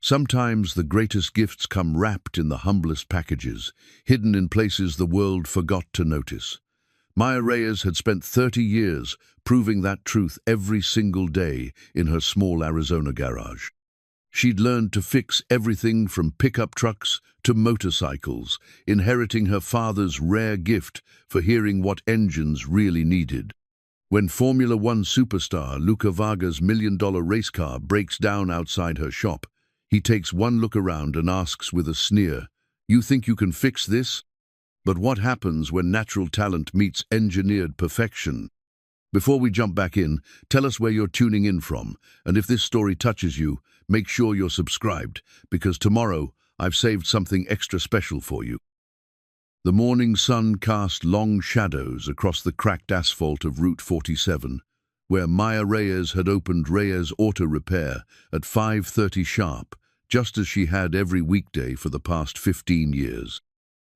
Sometimes the greatest gifts come wrapped in the humblest packages, hidden in places the world forgot to notice. Maya Reyes had spent 30 years proving that truth every single day in her small Arizona garage. She'd learned to fix everything from pickup trucks to motorcycles, inheriting her father's rare gift for hearing what engines really needed. When Formula One superstar Luca Varga's million-dollar race car breaks down outside her shop, he takes one look around and asks with a sneer, "You think you can fix this?" But what happens when natural talent meets engineered perfection? Before we jump back in, tell us where you're tuning in from, and if this story touches you, make sure you're subscribed, because tomorrow I've saved something extra special for you. The morning sun cast long shadows across the cracked asphalt of Route 47, where Maya Reyes had opened Reyes Auto Repair at 5:30 sharp, just as she had every weekday for the past 15 years.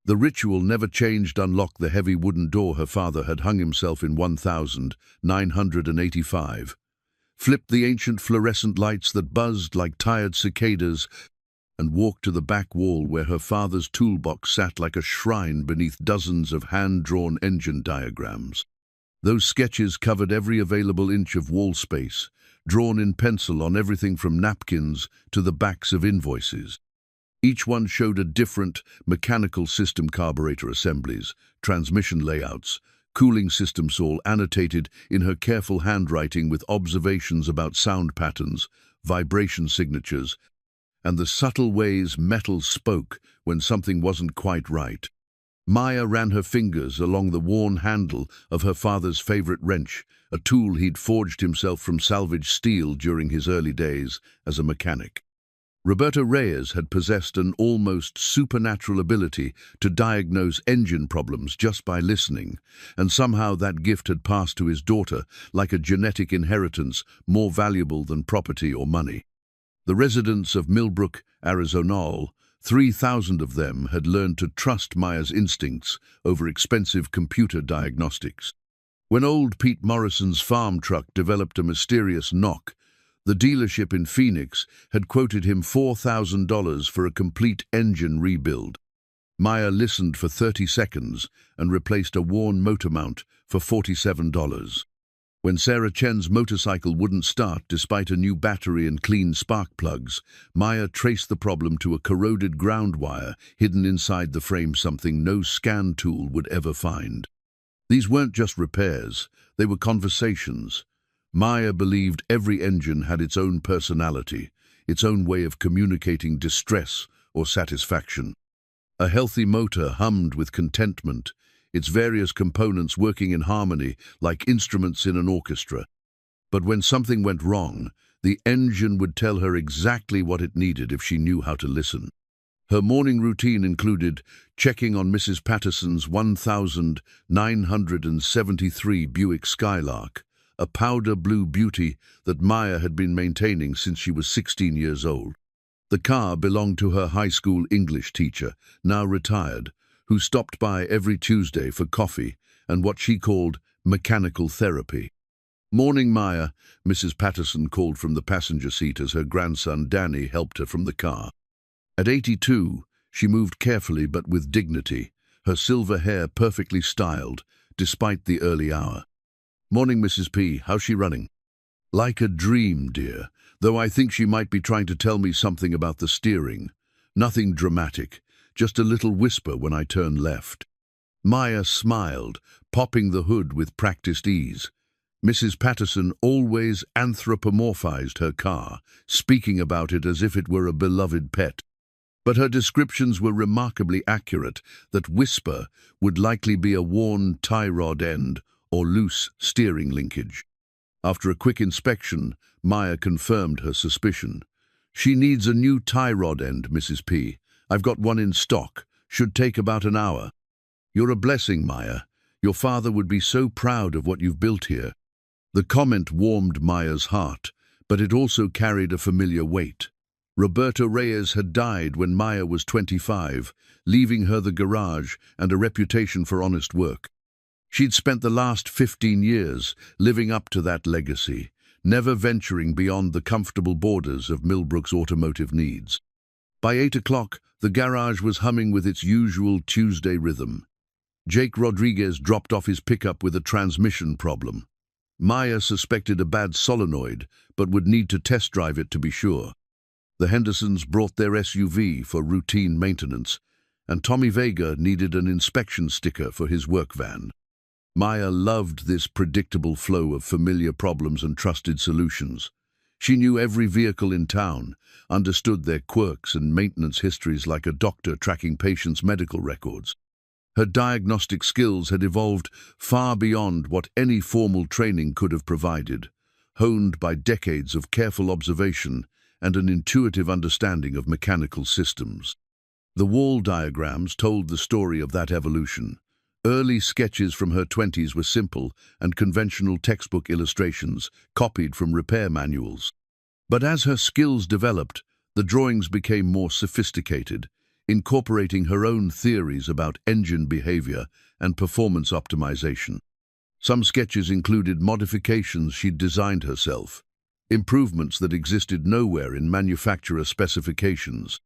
The ritual never changed. Unlock the heavy wooden door her father had hung himself in 1985. Flip the ancient fluorescent lights that buzzed like tired cicadas, and walk to the back wall where her father's toolbox sat like a shrine beneath dozens of hand-drawn engine diagrams. Those sketches covered every available inch of wall space, drawn in pencil on everything from napkins to the backs of invoices. Each one showed a different mechanical system, carburetor assemblies, transmission layouts, cooling systems, all annotated in her careful handwriting with observations about sound patterns, vibration signatures, and the subtle ways metal spoke when something wasn't quite right. Maya ran her fingers along the worn handle of her father's favorite wrench, a tool he'd forged himself from salvaged steel during his early days as a mechanic. Roberto Reyes had possessed an almost supernatural ability to diagnose engine problems just by listening, and somehow that gift had passed to his daughter like a genetic inheritance more valuable than property or money. The residents of Millbrook, Arizona, 3,000 of them, had learned to trust Maya's instincts over expensive computer diagnostics. When old Pete Morrison's farm truck developed a mysterious knock, the dealership in Phoenix had quoted him $4,000 for a complete engine rebuild. Maya listened for 30 seconds and replaced a worn motor mount for $47. When Sarah Chen's motorcycle wouldn't start despite a new battery and clean spark plugs, Maya traced the problem to a corroded ground wire hidden inside the frame, something no scan tool would ever find. These weren't just repairs, they were conversations. Maya believed every engine had its own personality, its own way of communicating distress or satisfaction. A healthy motor hummed with contentment, its various components working in harmony like instruments in an orchestra. But when something went wrong, the engine would tell her exactly what it needed if she knew how to listen. Her morning routine included checking on Mrs. Patterson's 1973 Buick Skylark, a powder blue beauty that Maya had been maintaining since she was 16 years old. The car belonged to her high school English teacher, now retired, who stopped by every Tuesday for coffee and what she called mechanical therapy. "Morning, Maya," Mrs. Patterson called from the passenger seat as her grandson Danny helped her from the car. At 82, she moved carefully but with dignity, her silver hair perfectly styled, despite the early hour. "Morning, Mrs. P. How's she running?" "Like a dream, dear, though I think she might be trying to tell me something about the steering. Nothing dramatic, just a little whisper when I turn left." Maya smiled, popping the hood with practiced ease. Mrs. Patterson always anthropomorphized her car, speaking about it as if it were a beloved pet. But her descriptions were remarkably accurate. That whisper would likely be a worn tie rod end or loose steering linkage. After a quick inspection, Maya confirmed her suspicion. "She needs a new tie rod end, Mrs. P. I've got one in stock. Should take about an hour." "You're a blessing, Maya. Your father would be so proud of what you've built here." The comment warmed Maya's heart, but it also carried a familiar weight. Roberto Reyes had died when Maya was 25, leaving her the garage and a reputation for honest work. She'd spent the last 15 years living up to that legacy, never venturing beyond the comfortable borders of Millbrook's automotive needs. By 8 o'clock, the garage was humming with its usual Tuesday rhythm. Jake Rodriguez dropped off his pickup with a transmission problem. Maya suspected a bad solenoid, but would need to test drive it to be sure. The Hendersons brought their SUV for routine maintenance, and Tommy Vega needed an inspection sticker for his work van. Maya loved this predictable flow of familiar problems and trusted solutions. She knew every vehicle in town, understood their quirks and maintenance histories like a doctor tracking patients' medical records. Her diagnostic skills had evolved far beyond what any formal training could have provided, honed by decades of careful observation and an intuitive understanding of mechanical systems. The wall diagrams told the story of that evolution. Early sketches from her 20s were simple and conventional textbook illustrations, copied from repair manuals. But as her skills developed, the drawings became more sophisticated, incorporating her own theories about engine behavior and performance optimization. Some sketches included modifications she'd designed herself, improvements that existed nowhere in manufacturer specifications.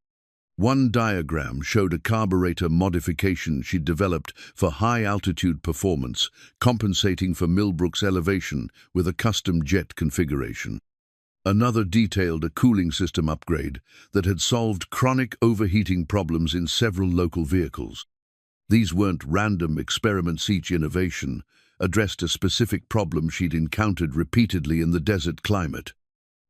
One diagram showed a carburetor modification she'd developed for high-altitude performance, compensating for Millbrook's elevation with a custom jet configuration. Another detailed a cooling system upgrade that had solved chronic overheating problems in several local vehicles. These weren't random experiments. Each innovation addressed a specific problem she'd encountered repeatedly in the desert climate.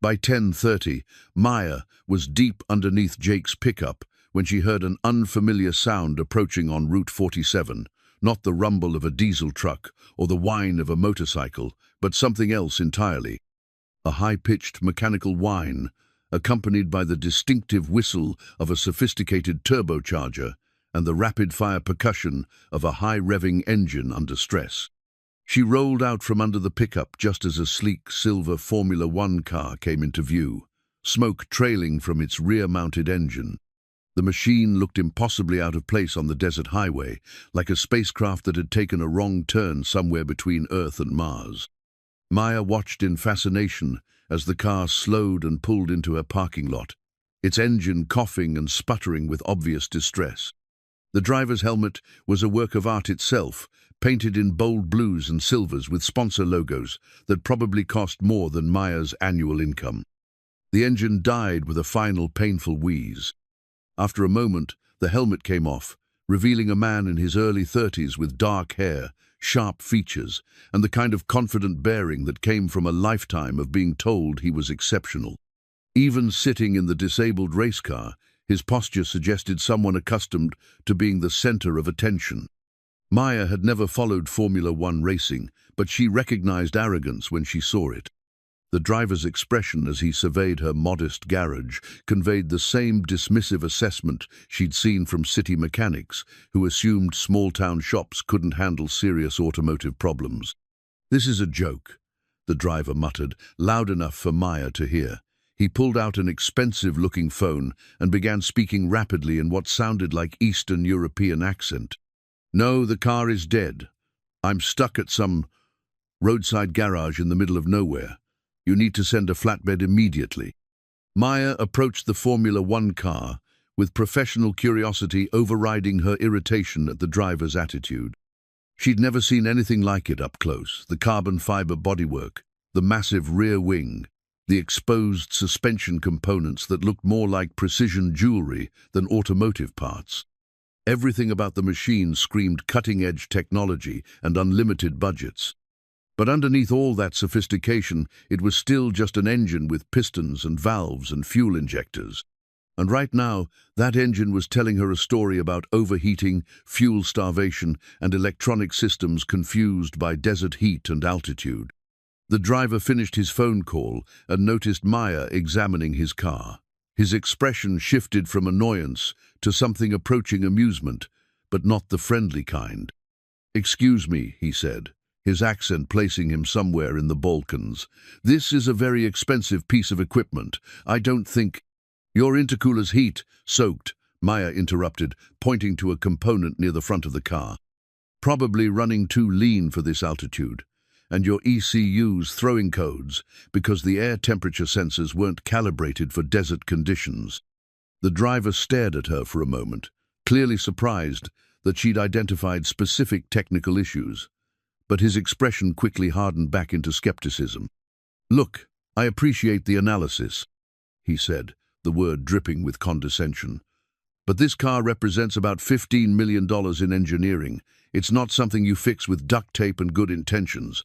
By 10:30, Maya was deep underneath Jake's pickup when she heard an unfamiliar sound approaching on Route 47, not the rumble of a diesel truck or the whine of a motorcycle, but something else entirely. A high-pitched mechanical whine, accompanied by the distinctive whistle of a sophisticated turbocharger and the rapid-fire percussion of a high-revving engine under stress. She rolled out from under the pickup just as a sleek silver Formula One car came into view, smoke trailing from its rear-mounted engine. The machine looked impossibly out of place on the desert highway, like a spacecraft that had taken a wrong turn somewhere between Earth and Mars. Maya watched in fascination as the car slowed and pulled into a parking lot, its engine coughing and sputtering with obvious distress. The driver's helmet was a work of art itself, painted in bold blues and silvers with sponsor logos that probably cost more than Maya's annual income. The engine died with a final painful wheeze. After a moment, the helmet came off, revealing a man in his early 30s with dark hair, sharp features, and the kind of confident bearing that came from a lifetime of being told he was exceptional. Even sitting in the disabled race car, his posture suggested someone accustomed to being the center of attention. Maya had never followed Formula One racing, but she recognized arrogance when she saw it. The driver's expression as he surveyed her modest garage conveyed the same dismissive assessment she'd seen from city mechanics who assumed small-town shops couldn't handle serious automotive problems. "This is a joke," the driver muttered, loud enough for Maya to hear. He pulled out an expensive-looking phone and began speaking rapidly in what sounded like Eastern European accent. "No, the car is dead. I'm stuck at some roadside garage in the middle of nowhere. You need to send a flatbed immediately." Maya approached the Formula One car, with professional curiosity overriding her irritation at the driver's attitude. She'd never seen anything like it up close: the carbon fiber bodywork, the massive rear wing, the exposed suspension components that looked more like precision jewelry than automotive parts. Everything about the machine screamed cutting-edge technology and unlimited budgets. But underneath all that sophistication, it was still just an engine with pistons and valves and fuel injectors. And right now, that engine was telling her a story about overheating, fuel starvation, and electronic systems confused by desert heat and altitude. The driver finished his phone call and noticed Maya examining his car. His expression shifted from annoyance to something approaching amusement, but not the friendly kind. "Excuse me," he said, his accent placing him somewhere in the Balkans. "This is a very expensive piece of equipment. I don't think—" "Your intercooler's heat-soaked," Maya interrupted, pointing to a component near the front of the car. "Probably running too lean for this altitude. and your ECU's throwing codes because the air temperature sensors weren't calibrated for desert conditions. The driver stared at her for a moment, clearly surprised that she'd identified specific technical issues, but his expression quickly hardened back into skepticism. "Look, I appreciate the analysis," he said, the word dripping with condescension. "But this car represents about $15 million in engineering. It's not something you fix with duct tape and good intentions."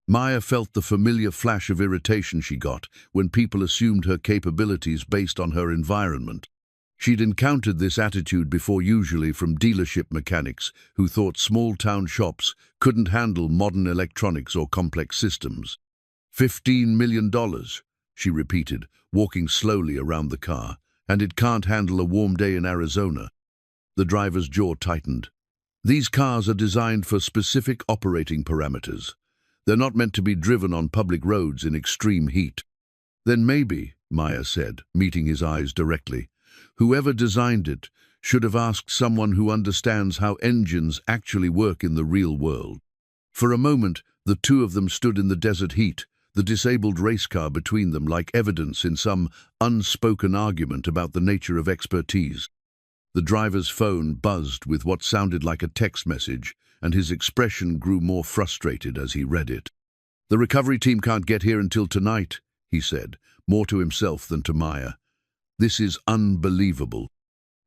Maya felt the familiar flash of irritation she got when people assumed her capabilities based on her environment. She'd encountered this attitude before, usually from dealership mechanics who thought small-town shops couldn't handle modern electronics or complex systems. $15 million, she repeated, walking slowly around the car. "And it can't handle a warm day in Arizona." The driver's jaw tightened. "These cars are designed for specific operating parameters. They're not meant to be driven on public roads in extreme heat." "Then maybe," Maya said, meeting his eyes directly, "whoever designed it should have asked someone who understands how engines actually work in the real world." For a moment, the two of them stood in the desert heat, the disabled race car between them like evidence in some unspoken argument about the nature of expertise. The driver's phone buzzed with what sounded like a text message, and his expression grew more frustrated as he read it. "The recovery team can't get here until tonight," he said, more to himself than to Maya. "This is unbelievable."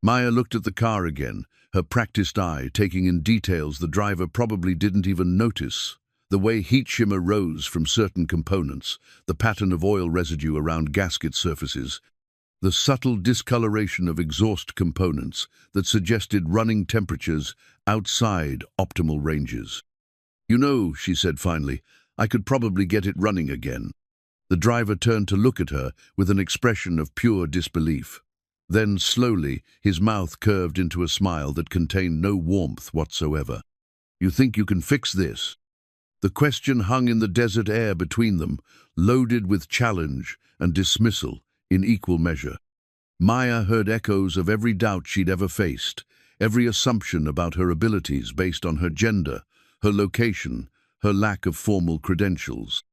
Maya looked at the car again, her practiced eye taking in details the driver probably didn't even notice. The way heat shimmer rose from certain components, the pattern of oil residue around gasket surfaces, the subtle discoloration of exhaust components that suggested running temperatures outside optimal ranges. "You know," she said finally, "I could probably get it running again." The driver turned to look at her with an expression of pure disbelief. Then, slowly, his mouth curved into a smile that contained no warmth whatsoever. "You think you can fix this?" The question hung in the desert air between them, loaded with challenge and dismissal in equal measure. Maya heard echoes of every doubt she'd ever faced, every assumption about her abilities based on her gender, her location, her lack of formal credentials.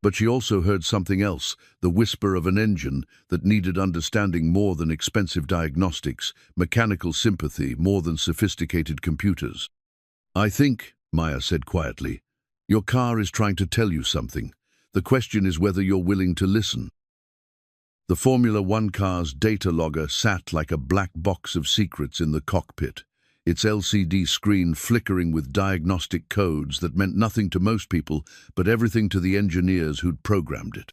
But she also heard something else, the whisper of an engine that needed understanding more than expensive diagnostics, mechanical sympathy more than sophisticated computers. "I think," Maya said quietly, "your car is trying to tell you something. The question is whether you're willing to listen." The Formula One car's data logger sat like a black box of secrets in the cockpit, its LCD screen flickering with diagnostic codes that meant nothing to most people, but everything to the engineers who'd programmed it.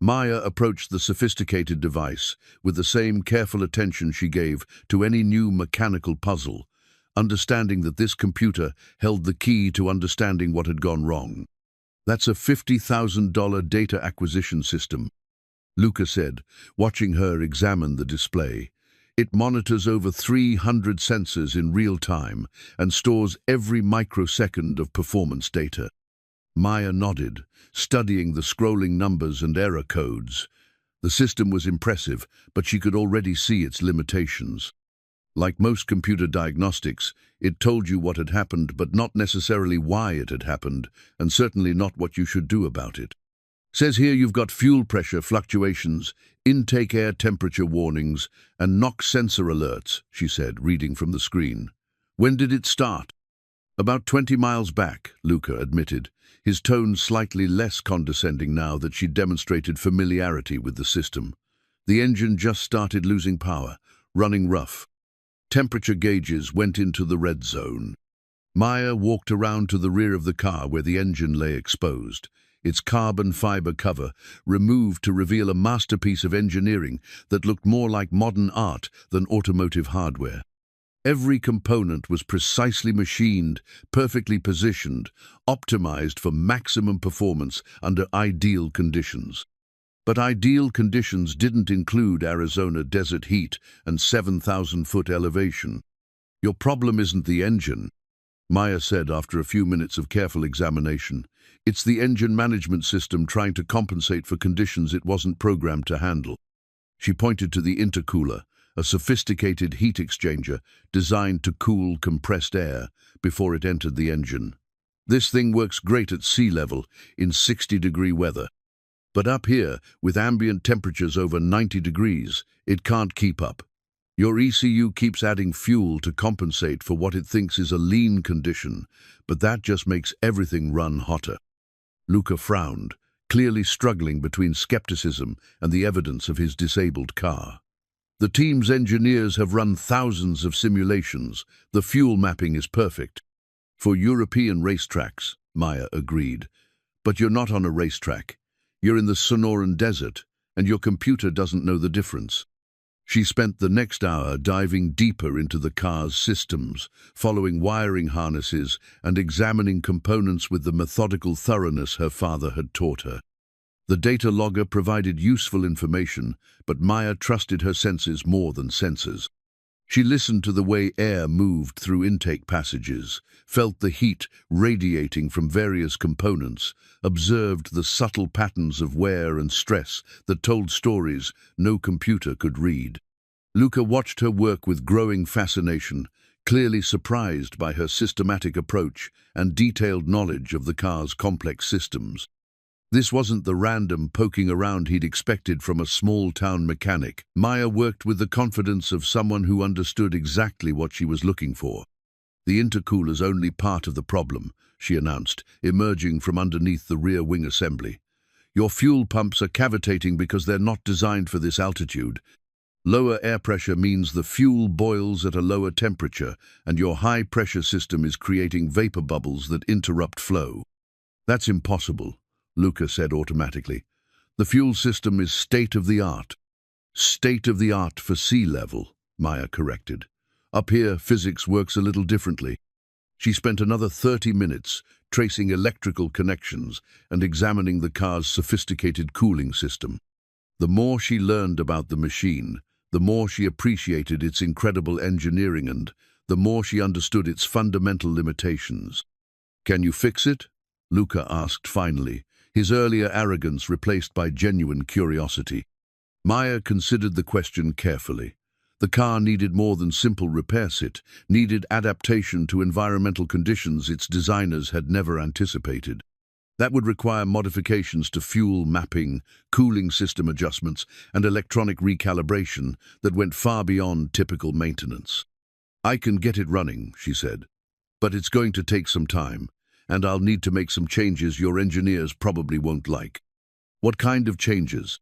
Maya approached the sophisticated device with the same careful attention she gave to any new mechanical puzzle, understanding that this computer held the key to understanding what had gone wrong. "That's a $50,000 data acquisition system," Luca said, watching her examine the display. "It monitors over 300 sensors in real time and stores every microsecond of performance data." Maya nodded, studying the scrolling numbers and error codes. The system was impressive, but she could already see its limitations. Like most computer diagnostics, it told you what had happened, but not necessarily why it had happened, and certainly not what you should do about it. "Says here you've got fuel pressure fluctuations, intake air temperature warnings, and NOx sensor alerts," she said, reading from the screen. "When did it start?" "About 20 miles back," Luca admitted, his tone slightly less condescending now that she'd demonstrated familiarity with the system. "The engine just started losing power, running rough. Temperature gauges went into the red zone." Maya walked around to the rear of the car where the engine lay exposed, its carbon fiber cover removed to reveal a masterpiece of engineering that looked more like modern art than automotive hardware. Every component was precisely machined, perfectly positioned, optimized for maximum performance under ideal conditions. But ideal conditions didn't include Arizona desert heat and 7,000-foot elevation. "Your problem isn't the engine," Maya said after a few minutes of careful examination. "It's the engine management system trying to compensate for conditions it wasn't programmed to handle." She pointed to the intercooler, a sophisticated heat exchanger designed to cool compressed air before it entered the engine. This thing works great at sea level in 60-degree weather. But up here, with ambient temperatures over 90 degrees, it can't keep up. Your ECU keeps adding fuel to compensate for what it thinks is a lean condition, but that just makes everything run hotter. Luca frowned, clearly struggling between skepticism and the evidence of his disabled car. The team's engineers have run thousands of simulations. The fuel mapping is perfect. For European racetracks, Maya agreed. But you're not on a racetrack. You're in the Sonoran Desert, and your computer doesn't know the difference. She spent the next hour diving deeper into the car's systems, following wiring harnesses and examining components with the methodical thoroughness her father had taught her. The data logger provided useful information, but Maya trusted her senses more than sensors. She listened to the way air moved through intake passages, felt the heat radiating from various components, observed the subtle patterns of wear and stress that told stories no computer could read. Luca watched her work with growing fascination, clearly surprised by her systematic approach and detailed knowledge of the car's complex systems. This wasn't the random poking around he'd expected from a small-town mechanic. Maya worked with the confidence of someone who understood exactly what she was looking for. "The intercooler's only part of the problem," she announced, emerging from underneath the rear wing assembly. "Your fuel pumps are cavitating because they're not designed for this altitude. Lower air pressure means the fuel boils at a lower temperature, and your high-pressure system is creating vapor bubbles that interrupt flow." "That's impossible," Luca said automatically. "The fuel system is state-of-the-art." "State-of-the-art for sea level," Maya corrected. "Up here, physics works a little differently." She spent another 30 minutes tracing electrical connections and examining the car's sophisticated cooling system. The more she learned about the machine, the more she appreciated its incredible engineering and the more she understood its fundamental limitations. "Can you fix it?" Luca asked finally, his earlier arrogance replaced by genuine curiosity. Maya considered the question carefully. The car needed more than simple repairs. It needed adaptation to environmental conditions its designers had never anticipated. That would require modifications to fuel mapping, cooling system adjustments, and electronic recalibration that went far beyond typical maintenance. "I can get it running," she said, "but it's going to take some time, and I'll need to make some changes your engineers probably won't like." "What kind of changes?"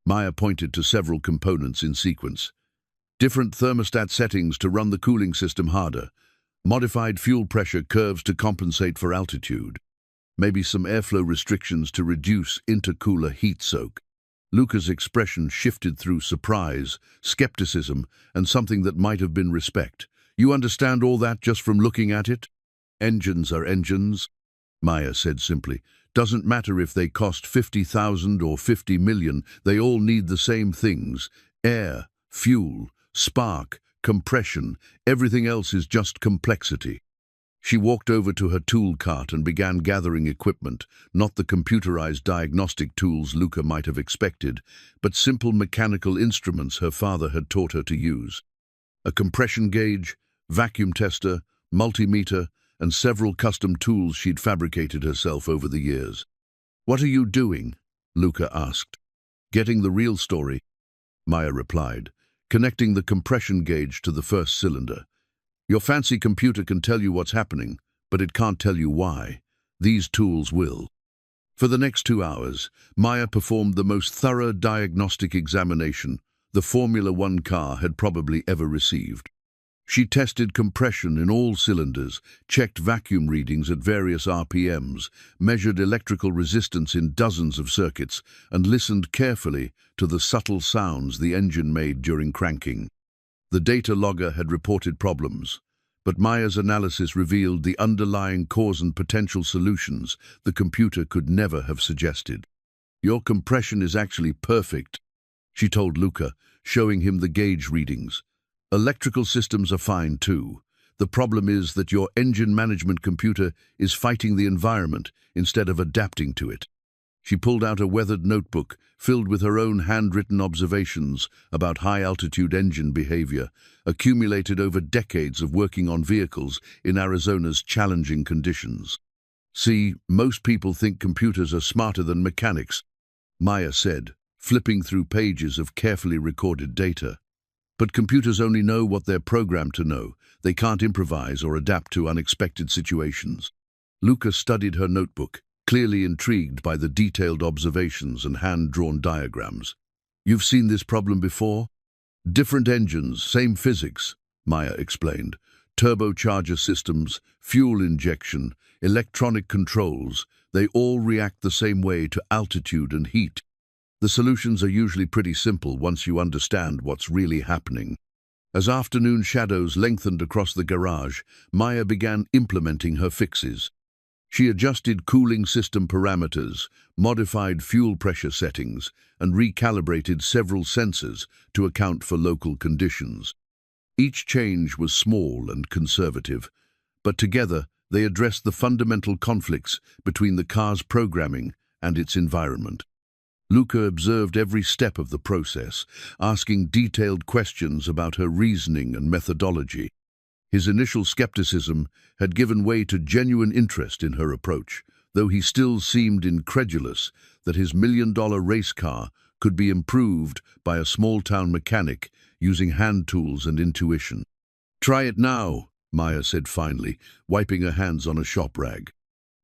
Maya pointed to several components in sequence. "Different thermostat settings to run the cooling system harder, modified fuel pressure curves to compensate for altitude, maybe some airflow restrictions to reduce intercooler heat soak." Luca's expression shifted through surprise, skepticism, and something that might have been respect. "You understand all that just from looking at it?" "Engines are engines," Maya said simply. "Doesn't matter if they cost 50,000 or 50 million, they all need the same things. Air, fuel, spark, compression, everything else is just complexity." She walked over to her tool cart and began gathering equipment, not the computerized diagnostic tools Luca might have expected, but simple mechanical instruments her father had taught her to use. A compression gauge, vacuum tester, multimeter, and several custom tools she'd fabricated herself over the years. "What are you doing?" Luca asked. "Getting the real story," Maya replied, "connecting the compression gauge to the first cylinder. Your fancy computer can tell you what's happening, but it can't tell you why. These tools will." For the next 2 hours, Maya performed the most thorough diagnostic examination the Formula One car had probably ever received. She tested compression in all cylinders, checked vacuum readings at various RPMs, measured electrical resistance in dozens of circuits, and listened carefully to the subtle sounds the engine made during cranking. The data logger had reported problems, but Maya's analysis revealed the underlying cause and potential solutions the computer could never have suggested. "Your compression is actually perfect," she told Luca, showing him the gauge readings. "Electrical systems are fine too. The problem is that your engine management computer is fighting the environment instead of adapting to it." She pulled out a weathered notebook filled with her own handwritten observations about high-altitude engine behavior, accumulated over decades of working on vehicles in Arizona's challenging conditions. See, most people think computers are smarter than mechanics, Maya said, flipping through pages of carefully recorded data. But computers only know what they're programmed to know. They can't improvise or adapt to unexpected situations. Luca studied her notebook, clearly intrigued by the detailed observations and hand-drawn diagrams. You've seen this problem before? Different engines, same physics, Maya explained. Turbocharger systems, fuel injection, electronic controls, they all react the same way to altitude and heat. The solutions are usually pretty simple once you understand what's really happening. As afternoon shadows lengthened across the garage, Maya began implementing her fixes. She adjusted cooling system parameters, modified fuel pressure settings, and recalibrated several sensors to account for local conditions. Each change was small and conservative, but together they addressed the fundamental conflicts between the car's programming and its environment. Luca observed every step of the process, asking detailed questions about her reasoning and methodology. His initial skepticism had given way to genuine interest in her approach, though he still seemed incredulous that his million-dollar race car could be improved by a small-town mechanic using hand tools and intuition. "Try it now," Maya said finally, wiping her hands on a shop rag.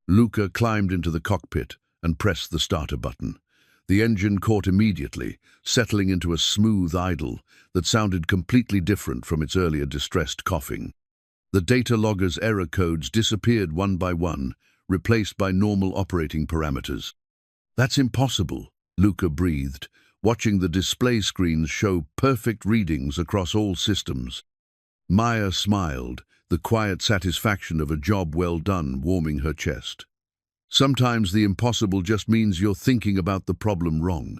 Luca climbed into the cockpit and pressed the starter button. The engine caught immediately, settling into a smooth idle that sounded completely different from its earlier distressed coughing. The data logger's error codes disappeared one by one, replaced by normal operating parameters. "That's impossible," Luca breathed, watching the display screens show perfect readings across all systems. Maya smiled, the quiet satisfaction of a job well done warming her chest. "Sometimes the impossible just means you're thinking about the problem wrong."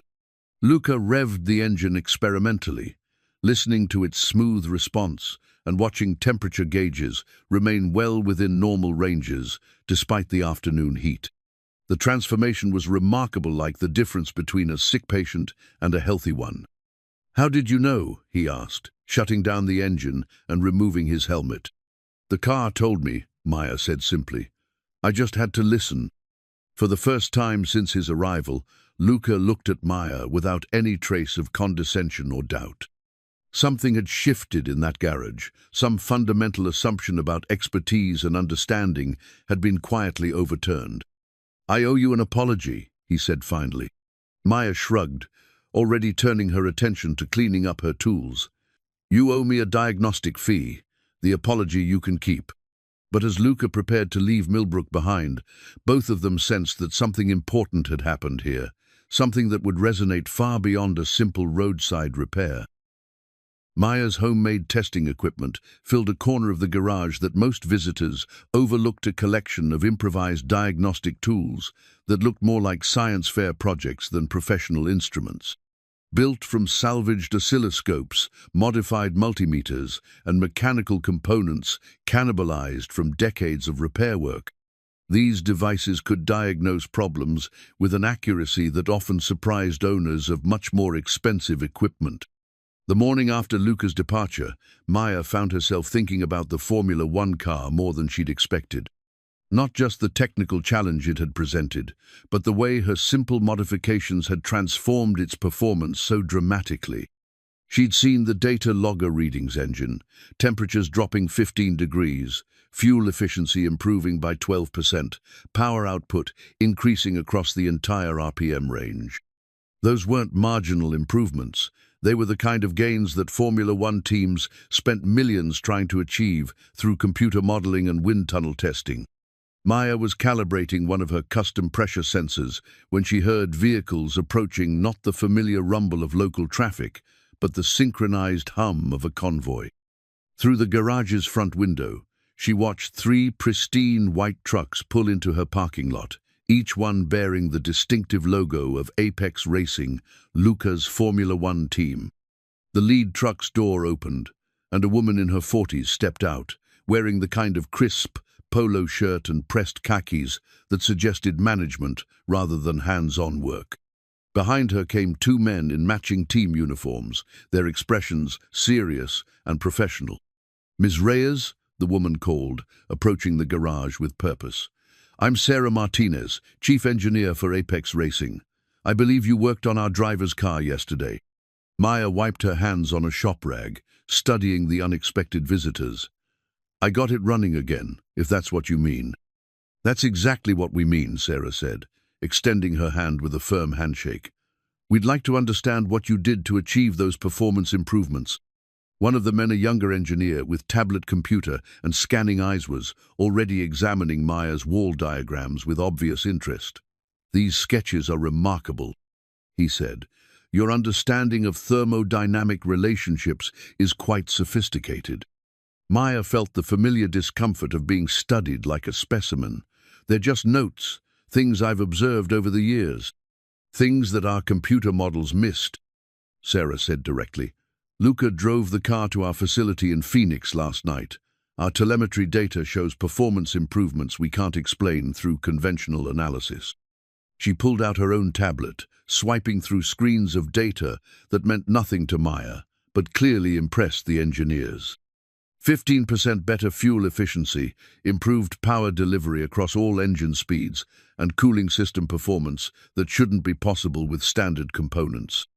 Luca revved the engine experimentally, listening to its smooth response and watching temperature gauges remain well within normal ranges despite the afternoon heat. The transformation was remarkable, like the difference between a sick patient and a healthy one. "How did you know?" he asked, shutting down the engine and removing his helmet. "The car told me," Maya said simply. "I just had to listen." For the first time since his arrival, Luca looked at Maya without any trace of condescension or doubt. Something had shifted in that garage. Some fundamental assumption about expertise and understanding had been quietly overturned. "I owe you an apology," he said finally. Maya shrugged, already turning her attention to cleaning up her tools. "You owe me a diagnostic fee. The apology you can keep." But as Luca prepared to leave Millbrook behind, both of them sensed that something important had happened here, something that would resonate far beyond a simple roadside repair. Maya's homemade testing equipment filled a corner of the garage that most visitors overlooked, a collection of improvised diagnostic tools that looked more like science fair projects than professional instruments. Built from salvaged oscilloscopes, modified multimeters, and mechanical components cannibalized from decades of repair work, these devices could diagnose problems with an accuracy that often surprised owners of much more expensive equipment. The morning after Luca's departure, Maya found herself thinking about the Formula One car more than she'd expected. Not just the technical challenge it had presented, but the way her simple modifications had transformed its performance so dramatically. She'd seen the data logger readings engine, temperatures dropping 15 degrees, fuel efficiency improving by 12%, power output increasing across the entire RPM range. Those weren't marginal improvements. They were the kind of gains that Formula One teams spent millions trying to achieve through computer modeling and wind tunnel testing. Maya was calibrating one of her custom pressure sensors when she heard vehicles approaching, not the familiar rumble of local traffic, but the synchronized hum of a convoy. Through the garage's front window, she watched 3 pristine white trucks pull into her parking lot, each one bearing the distinctive logo of Apex Racing, Luca's Formula One team. The lead truck's door opened, and a woman in her 40s stepped out, wearing the kind of crisp polo shirt and pressed khakis that suggested management rather than hands-on work. Behind her came 2 men in matching team uniforms, their expressions serious and professional. "Ms. Reyes," the woman called, approaching the garage with purpose. I'm Sarah Martinez, Chief Engineer for Apex Racing. I believe you worked on our driver's car yesterday. Maya wiped her hands on a shop rag, studying the unexpected visitors. I got it running again, if that's what you mean. That's exactly what we mean, Sarah said, extending her hand with a firm handshake. We'd like to understand what you did to achieve those performance improvements. One of the men, a younger engineer with tablet computer and scanning eyes, was already examining Maya's wall diagrams with obvious interest. These sketches are remarkable, he said. Your understanding of thermodynamic relationships is quite sophisticated. Maya felt the familiar discomfort of being studied like a specimen. They're just notes, things I've observed over the years. Things that our computer models missed, Sarah said directly. Luca drove the car to our facility in Phoenix last night. Our telemetry data shows performance improvements we can't explain through conventional analysis. She pulled out her own tablet, swiping through screens of data that meant nothing to Maya, but clearly impressed the engineers. 15% better fuel efficiency, improved power delivery across all engine speeds, and cooling system performance that shouldn't be possible with standard components.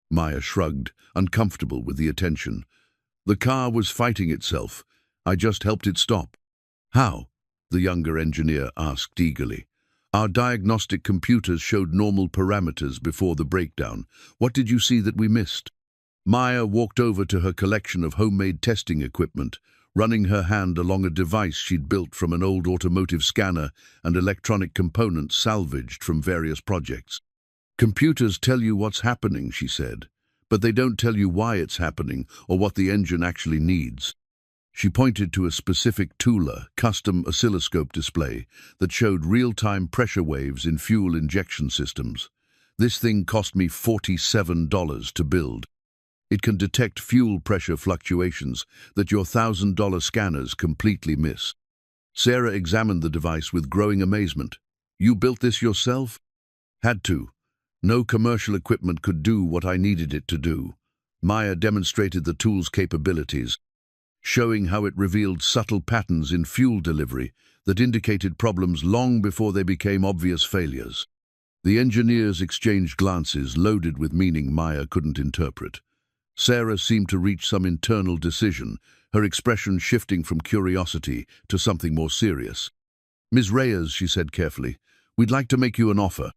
Maya shrugged, uncomfortable with the attention. The car was fighting itself. I just helped it stop. How? The younger engineer asked eagerly. Our diagnostic computers showed normal parameters before the breakdown. What did you see that we missed? Maya walked over to her collection of homemade testing equipment, running her hand along a device she'd built from an old automotive scanner and electronic components salvaged from various projects. Computers tell you what's happening, she said, but they don't tell you why it's happening or what the engine actually needs. She pointed to a specific Tula custom oscilloscope display that showed real-time pressure waves in fuel injection systems. This thing cost me $47 to build. It can detect fuel pressure fluctuations that your $1,000 scanners completely miss. Sarah examined the device with growing amazement. You built this yourself? Had to. No commercial equipment could do what I needed it to do. Maya demonstrated the tool's capabilities, showing how it revealed subtle patterns in fuel delivery that indicated problems long before they became obvious failures. The engineers exchanged glances loaded with meaning Maya couldn't interpret. Sarah seemed to reach some internal decision, her expression shifting from curiosity to something more serious. Ms. Reyes, she said carefully, we'd like to make you an offer.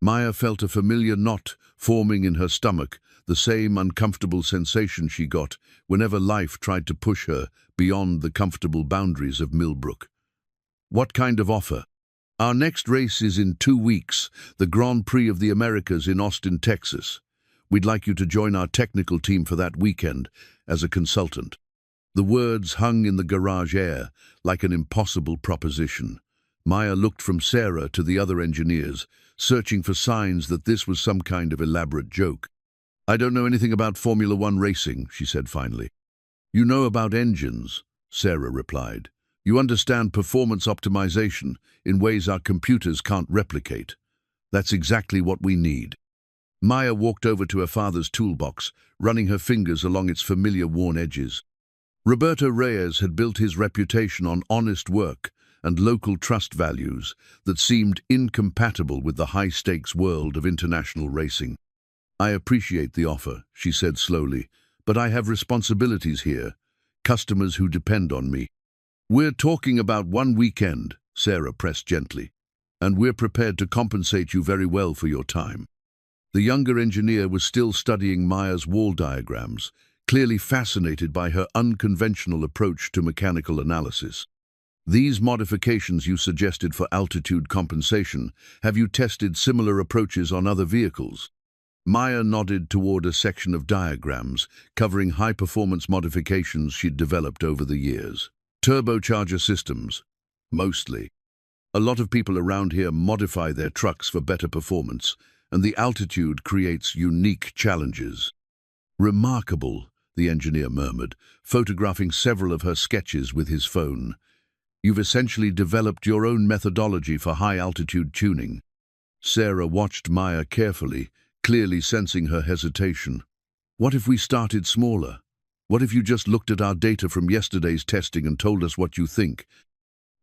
Maya felt a familiar knot forming in her stomach, the same uncomfortable sensation she got whenever life tried to push her beyond the comfortable boundaries of Millbrook. What kind of offer? Our next race is in 2 weeks, the Grand Prix of the Americas in Austin, Texas. We'd like you to join our technical team for that weekend as a consultant. The words hung in the garage air like an impossible proposition. Maya looked from Sarah to the other engineers, searching for signs that this was some kind of elaborate joke. I don't know anything about Formula One racing, she said finally. You know about engines, Sarah replied. You understand performance optimization in ways our computers can't replicate. That's exactly what we need. Maya walked over to her father's toolbox, running her fingers along its familiar worn edges. Roberto Reyes had built his reputation on honest work and local trust values that seemed incompatible with the high-stakes world of international racing. I appreciate the offer, she said slowly, but I have responsibilities here, customers who depend on me. We're talking about 1 weekend, Sarah pressed gently, and we're prepared to compensate you very well for your time. The younger engineer was still studying Maya's wall diagrams, clearly fascinated by her unconventional approach to mechanical analysis. These modifications you suggested for altitude compensation, have you tested similar approaches on other vehicles? Maya nodded toward a section of diagrams covering high-performance modifications she'd developed over the years. Turbocharger systems, mostly. A lot of people around here modify their trucks for better performance, and the altitude creates unique challenges. Remarkable, the engineer murmured, photographing several of her sketches with his phone. You've essentially developed your own methodology for high-altitude tuning. Sarah watched Maya carefully, clearly sensing her hesitation. What if we started smaller? What if you just looked at our data from yesterday's testing and told us what you think?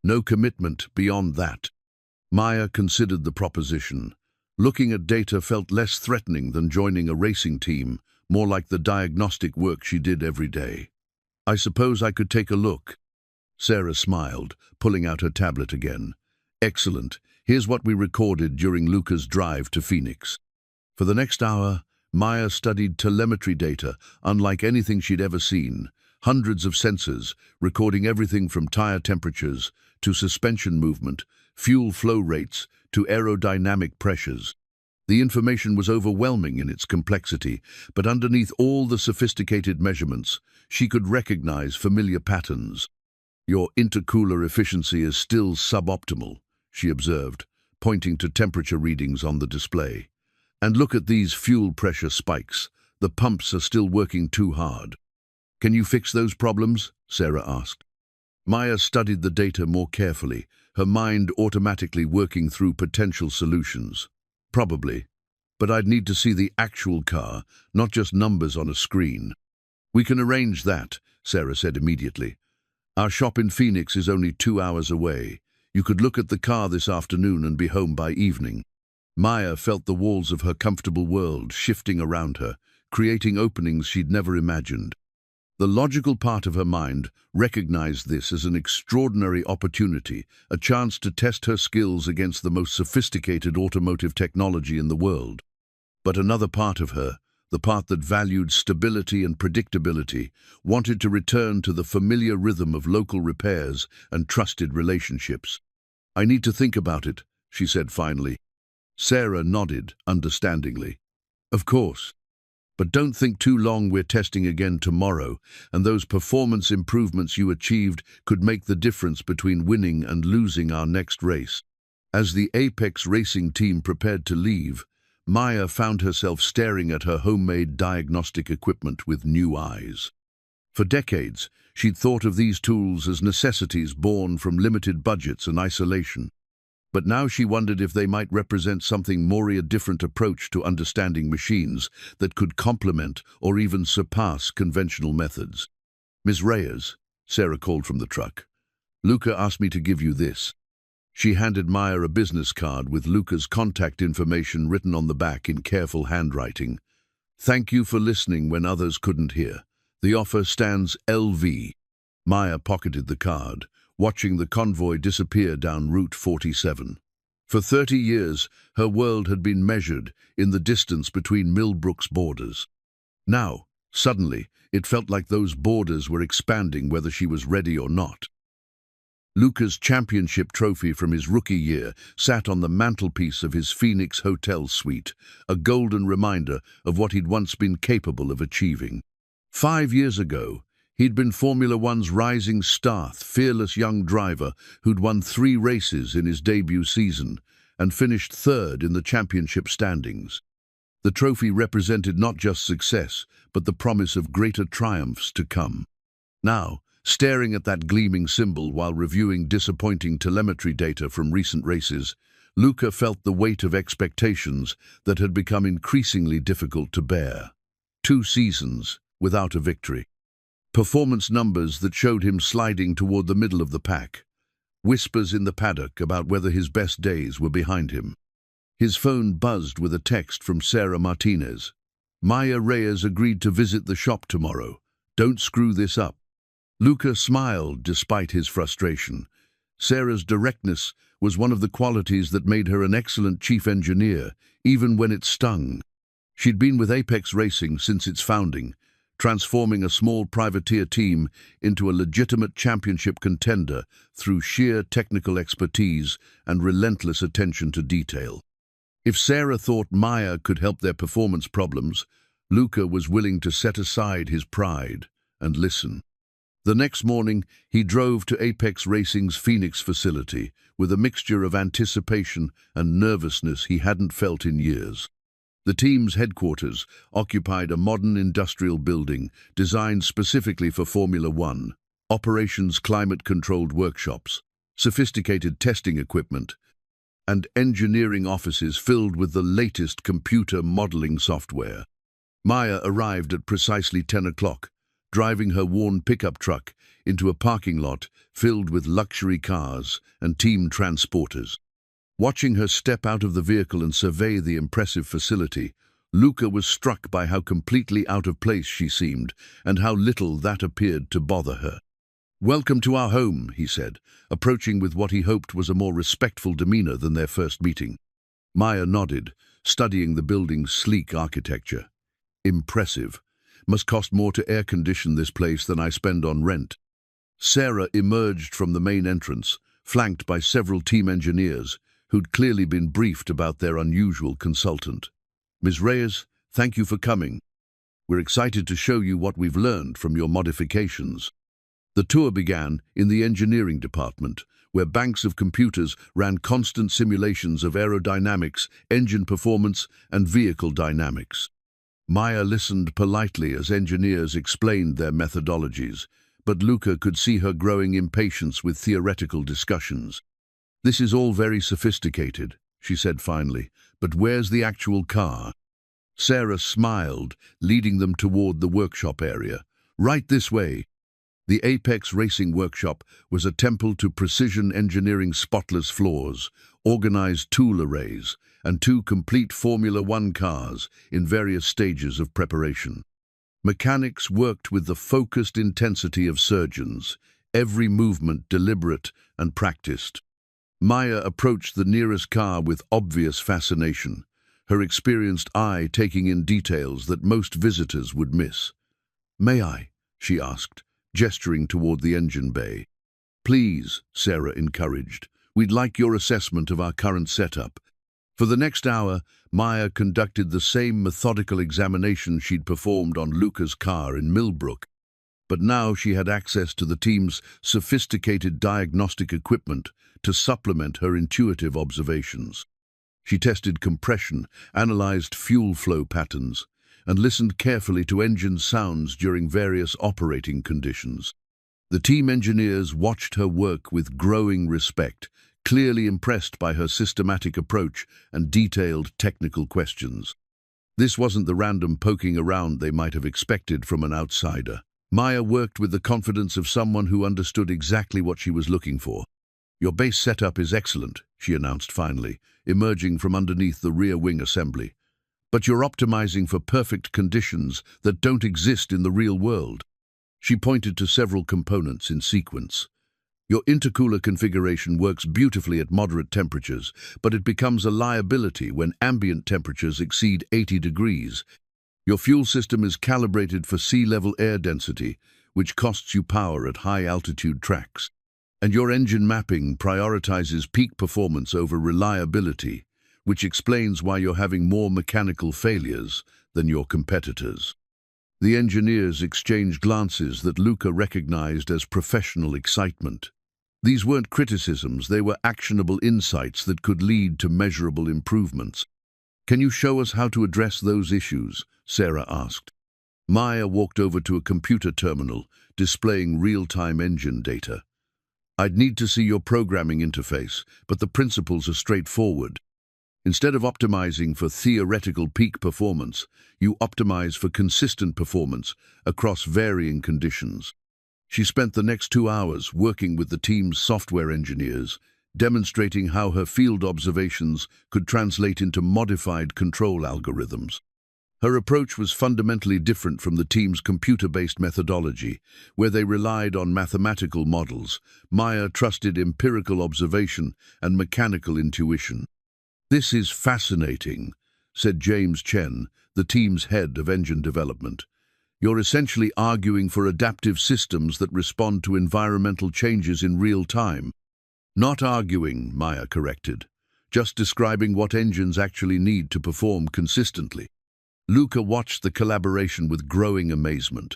No commitment beyond that. Maya considered the proposition. Looking at data felt less threatening than joining a racing team, more like the diagnostic work she did every day. "I suppose I could take a look." Sarah smiled, pulling out her tablet again. "Excellent. Here's what we recorded during Luca's drive to Phoenix." For the next hour, Maya studied telemetry data unlike anything she'd ever seen. Hundreds of sensors, recording everything from tire temperatures to suspension movement, fuel flow rates to aerodynamic pressures. The information was overwhelming in its complexity, but underneath all the sophisticated measurements, she could recognize familiar patterns. "Your intercooler efficiency is still suboptimal," she observed, pointing to temperature readings on the display. "And look at these fuel pressure spikes. The pumps are still working too hard." "Can you fix those problems?" Sarah asked. Maya studied the data more carefully, her mind automatically working through potential solutions. "Probably, but I'd need to see the actual car, not just numbers on a screen." "We can arrange that," Sarah said immediately. "Our shop in Phoenix is only 2 hours away. You could look at the car this afternoon and be home by evening." Maya felt the walls of her comfortable world shifting around her, creating openings she'd never imagined. The logical part of her mind recognized this as an extraordinary opportunity, a chance to test her skills against the most sophisticated automotive technology in the world. But another part of her, the part that valued stability and predictability, wanted to return to the familiar rhythm of local repairs and trusted relationships. "I need to think about it," she said finally. Sarah nodded understandingly. "Of course. But don't think too long. We're testing again tomorrow, and those performance improvements you achieved could make the difference between winning and losing our next race." As the Apex racing team prepared to leave, Maya found herself staring at her homemade diagnostic equipment with new eyes. For decades, she'd thought of these tools as necessities born from limited budgets and isolation. But now she wondered if they might represent something more, a different approach to understanding machines that could complement or even surpass conventional methods. "Ms. Reyes," Sarah called from the truck. "Luca asked me to give you this." She handed Maya a business card with Luca's contact information written on the back in careful handwriting. "Thank you for listening when others couldn't hear. The offer stands LV." Maya pocketed the card, watching the convoy disappear down Route 47. For 30 years, her world had been measured in the distance between Millbrook's borders. Now, suddenly, it felt like those borders were expanding whether she was ready or not. Luca's championship trophy from his rookie year sat on the mantelpiece of his Phoenix hotel suite, a golden reminder of what he'd once been capable of achieving. 5 years ago, he'd been Formula One's rising star, fearless young driver who'd won 3 races in his debut season and finished 3rd in the championship standings. The trophy represented not just success, but the promise of greater triumphs to come. Now, staring at that gleaming symbol while reviewing disappointing telemetry data from recent races, Luca felt the weight of expectations that had become increasingly difficult to bear. 2 seasons without a victory. Performance numbers that showed him sliding toward the middle of the pack. Whispers in the paddock about whether his best days were behind him. His phone buzzed with a text from Sarah Martinez. "Maya Reyes agreed to visit the shop tomorrow. Don't screw this up." Luca smiled despite his frustration. Sarah's directness was one of the qualities that made her an excellent chief engineer, even when it stung. She'd been with Apex Racing since its founding, transforming a small privateer team into a legitimate championship contender through sheer technical expertise and relentless attention to detail. If Sarah thought Maya could help their performance problems, Luca was willing to set aside his pride and listen. The next morning, he drove to Apex Racing's Phoenix facility with a mixture of anticipation and nervousness he hadn't felt in years. The team's headquarters occupied a modern industrial building designed specifically for Formula One, operations climate-controlled workshops, sophisticated testing equipment, and engineering offices filled with the latest computer modeling software. Maya arrived at precisely 10 o'clock, driving her worn pickup truck into a parking lot filled with luxury cars and team transporters. Watching her step out of the vehicle and survey the impressive facility, Luca was struck by how completely out of place she seemed and how little that appeared to bother her. "Welcome to our home," he said, approaching with what he hoped was a more respectful demeanor than their first meeting. Maya nodded, studying the building's sleek architecture. "Impressive. Must cost more to air-condition this place than I spend on rent." Sarah emerged from the main entrance, flanked by several team engineers who'd clearly been briefed about their unusual consultant. "Ms. Reyes, thank you for coming. We're excited to show you what we've learned from your modifications." The tour began in the engineering department, where banks of computers ran constant simulations of aerodynamics, engine performance, and vehicle dynamics. Maya listened politely as engineers explained their methodologies, but Luca could see her growing impatience with theoretical discussions. "This is all very sophisticated," she said finally, "but where's the actual car?" Sarah smiled, leading them toward the workshop area. "Right this way." The Apex Racing Workshop was a temple to precision engineering, spotless floors, organized tool arrays, and 2 complete Formula One cars in various stages of preparation. Mechanics worked with the focused intensity of surgeons, every movement deliberate and practiced. Maya approached the nearest car with obvious fascination, her experienced eye taking in details that most visitors would miss. "May I?" she asked, gesturing toward the engine bay. "Please," Sarah encouraged. "We'd like your assessment of our current setup." For the next hour, Maya conducted the same methodical examination she'd performed on Luca's car in Millbrook. But now she had access to the team's sophisticated diagnostic equipment to supplement her intuitive observations. She tested compression, analyzed fuel flow patterns, and listened carefully to engine sounds during various operating conditions. The team engineers watched her work with growing respect, clearly impressed by her systematic approach and detailed technical questions. This wasn't the random poking around they might have expected from an outsider. Maya worked with the confidence of someone who understood exactly what she was looking for. "Your base setup is excellent," she announced finally, emerging from underneath the rear wing assembly. "But you're optimizing for perfect conditions that don't exist in the real world." She pointed to several components in sequence. "Your intercooler configuration works beautifully at moderate temperatures, but it becomes a liability when ambient temperatures exceed 80 degrees. Your fuel system is calibrated for sea-level air density, which costs you power at high-altitude tracks. And your engine mapping prioritizes peak performance over reliability, which explains why you're having more mechanical failures than your competitors." The engineers exchanged glances that Luca recognized as professional excitement. These weren't criticisms, they were actionable insights that could lead to measurable improvements. "Can you show us how to address those issues?" Sarah asked. Maya walked over to a computer terminal, displaying real-time engine data. "I'd need to see your programming interface, but the principles are straightforward. Instead of optimizing for theoretical peak performance, you optimize for consistent performance across varying conditions." She spent the next 2 hours working with the team's software engineers, demonstrating how her field observations could translate into modified control algorithms. Her approach was fundamentally different from the team's computer-based methodology, where they relied on mathematical models. Maya trusted empirical observation and mechanical intuition. "This is fascinating," said James Chen, the team's head of engine development. "You're essentially arguing for adaptive systems that respond to environmental changes in real time." "Not arguing," Maya corrected, "just describing what engines actually need to perform consistently." Luca watched the collaboration with growing amazement.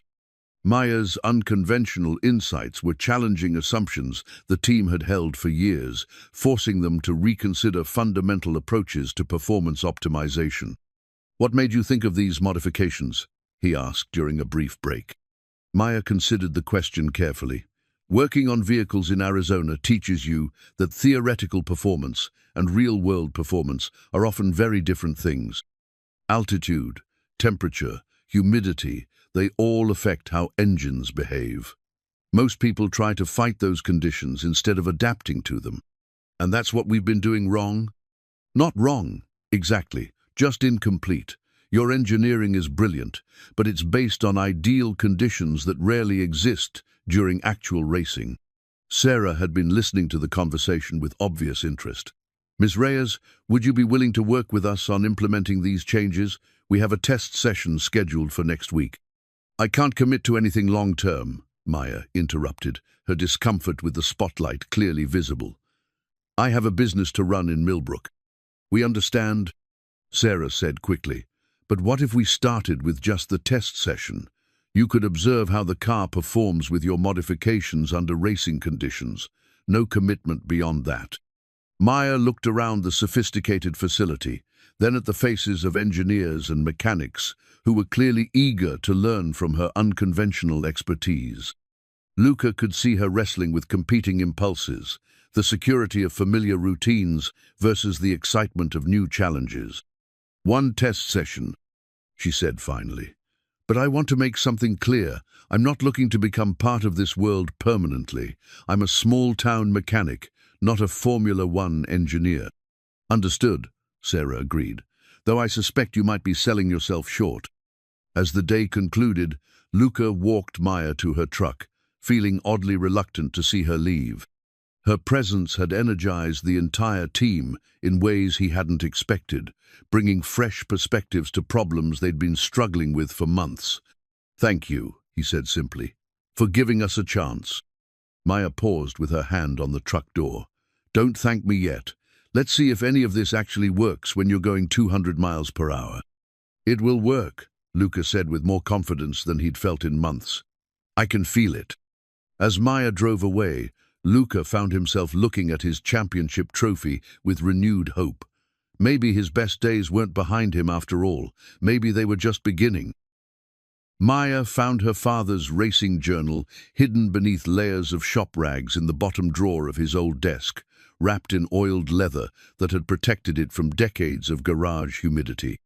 Maya's unconventional insights were challenging assumptions the team had held for years, forcing them to reconsider fundamental approaches to performance optimization. "What made you think of these modifications?" he asked during a brief break. Maya considered the question carefully. "Working on vehicles in Arizona teaches you that theoretical performance and real-world performance are often very different things. Altitude, temperature, humidity, they all affect how engines behave. Most people try to fight those conditions instead of adapting to them. And that's what we've been doing wrong? Not wrong, exactly, just incomplete. Your engineering is brilliant, but it's based on ideal conditions that rarely exist during actual racing. Sarah had been listening to the conversation with obvious interest. Ms. Reyes, would you be willing to work with us on implementing these changes? We have a test session scheduled for next week. I can't commit to anything long-term, Maya interrupted, her discomfort with the spotlight clearly visible. I have a business to run in Millbrook. We understand, Sarah said quickly. But what if we started with just the test session? You could observe how the car performs with your modifications under racing conditions. No commitment beyond that. Maya looked around the sophisticated facility, then at the faces of engineers and mechanics who were clearly eager to learn from her unconventional expertise. Luca could see her wrestling with competing impulses, the security of familiar routines versus the excitement of new challenges. One test session, she said finally. But I want to make something clear. I'm not looking to become part of this world permanently. I'm a small-town mechanic, not a Formula One engineer. Understood, Sarah agreed, though I suspect you might be selling yourself short. As the day concluded, Luca walked Maya to her truck, feeling oddly reluctant to see her leave. Her presence had energized the entire team in ways he hadn't expected, bringing fresh perspectives to problems they'd been struggling with for months. Thank you, he said simply, for giving us a chance. Maya paused with her hand on the truck door. Don't thank me yet. Let's see if any of this actually works when you're going 200 miles per hour. It will work, Luca said with more confidence than he'd felt in months. I can feel it. As Maya drove away, Luca found himself looking at his championship trophy with renewed hope. Maybe his best days weren't behind him after all. Maybe they were just beginning. Maya found her father's racing journal hidden beneath layers of shop rags in the bottom drawer of his old desk, wrapped in oiled leather that had protected it from decades of garage humidity.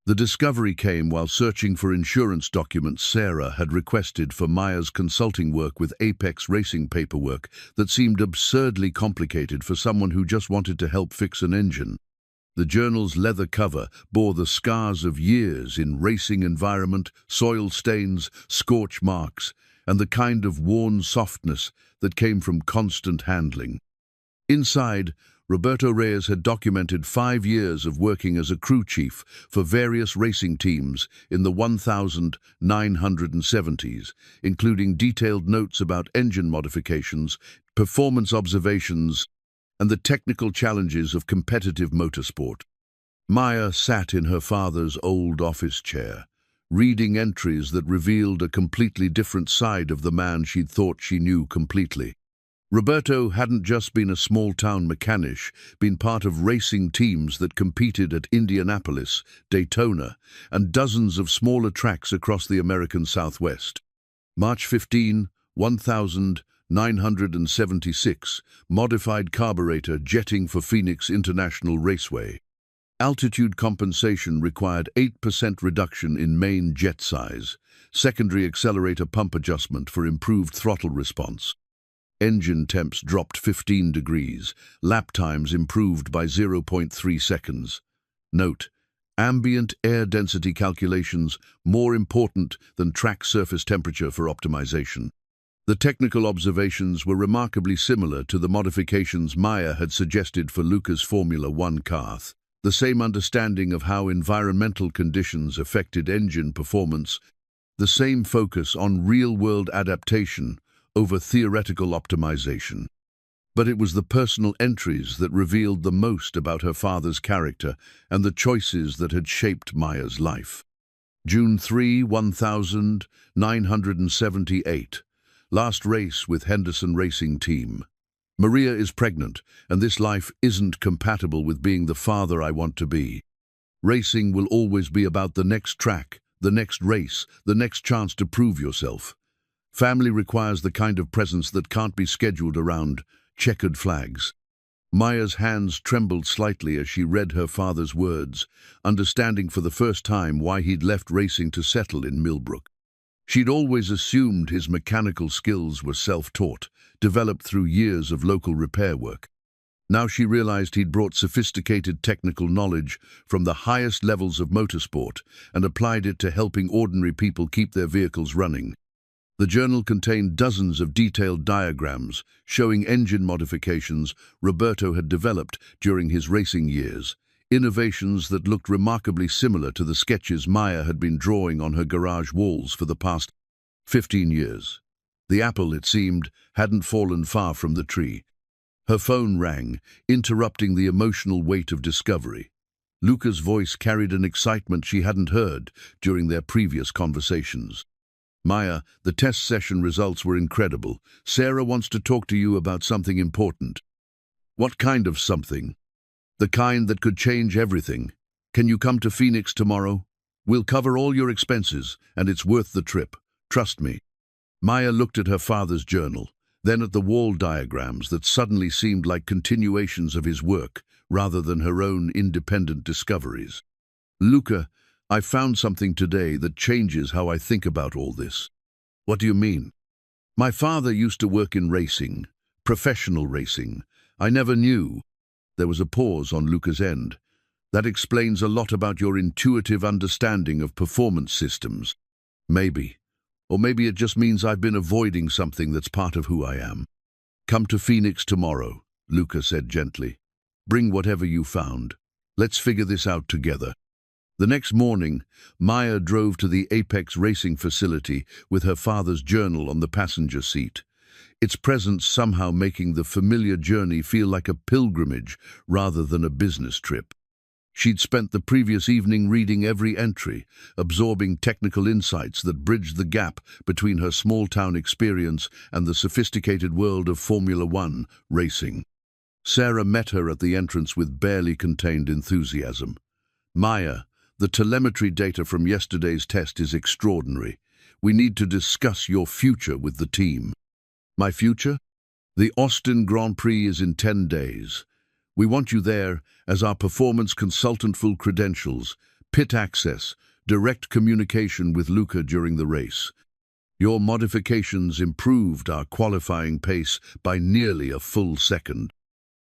The discovery came while searching for insurance documents Sarah had requested for Maya's consulting work with Apex racing paperwork that seemed absurdly complicated for someone who just wanted to help fix an engine. The journal's leather cover bore the scars of years in racing environment, soil stains, scorch marks, and the kind of worn softness that came from constant handling. Inside, Roberto Reyes had documented 5 years of working as a crew chief for various racing teams in the 1970s, including detailed notes about engine modifications, performance observations, and the technical challenges of competitive motorsport. Maya sat in her father's old office chair, reading entries that revealed a completely different side of the man she'd thought she knew completely. Roberto hadn't just been a small-town mechanic, been part of racing teams that competed at Indianapolis, Daytona, and dozens of smaller tracks across the American Southwest. March 15, 1976, modified carburetor jetting for Phoenix International Raceway. Altitude compensation required 8% reduction in main jet size, secondary accelerator pump adjustment for improved throttle response. Engine temps dropped 15 degrees, lap times improved by 0.3 seconds. Note: ambient air density calculations more important than track surface temperature for optimization. The technical observations were remarkably similar to the modifications Maya had suggested for Luca's Formula One car. The same understanding of how environmental conditions affected engine performance, the same focus on real-world adaptation over theoretical optimization. But it was the personal entries that revealed the most about her father's character and the choices that had shaped Maya's life. June 3, 1978. Last race with Henderson Racing Team. Maria is pregnant, and this life isn't compatible with being the father I want to be. Racing will always be about the next track, the next race, the next chance to prove yourself. Family requires the kind of presence that can't be scheduled around checkered flags. Maya's hands trembled slightly as she read her father's words, understanding for the first time why he'd left racing to settle in Millbrook. She'd always assumed his mechanical skills were self-taught, developed through years of local repair work. Now she realized he'd brought sophisticated technical knowledge from the highest levels of motorsport and applied it to helping ordinary people keep their vehicles running. The journal contained dozens of detailed diagrams showing engine modifications Roberto had developed during his racing years, innovations that looked remarkably similar to the sketches Maya had been drawing on her garage walls for the past 15 years. The apple, it seemed, hadn't fallen far from the tree. Her phone rang, interrupting the emotional weight of discovery. Luca's voice carried an excitement she hadn't heard during their previous conversations. "Maya, the test session results were incredible. Sarah wants to talk to you about something important." "What kind of something?" "The kind that could change everything. Can you come to Phoenix tomorrow? We'll cover all your expenses, and it's worth the trip. Trust me." Maya looked at her father's journal, then at the wall diagrams that suddenly seemed like continuations of his work rather than her own independent discoveries. "Luca, I found something today that changes how I think about all this." "What do you mean?" "My father used to work in racing, professional racing. I never knew." There was a pause on Luca's end. "That explains a lot about your intuitive understanding of performance systems." "Maybe. Or maybe it just means I've been avoiding something that's part of who I am." "Come to Phoenix tomorrow," Luca said gently. "Bring whatever you found. Let's figure this out together." The next morning, Maya drove to the Apex racing facility with her father's journal on the passenger seat, its presence somehow making the familiar journey feel like a pilgrimage rather than a business trip. She'd spent the previous evening reading every entry, absorbing technical insights that bridged the gap between her small-town experience and the sophisticated world of Formula One racing. Sarah met her at the entrance with barely contained enthusiasm. "Maya, the telemetry data from yesterday's test is extraordinary. We need to discuss your future with the team." "My future?" "The Austin Grand Prix is in 10 days. We want you there as our performance consultant, full credentials, pit access, direct communication with Luca during the race. Your modifications improved our qualifying pace by nearly a full second."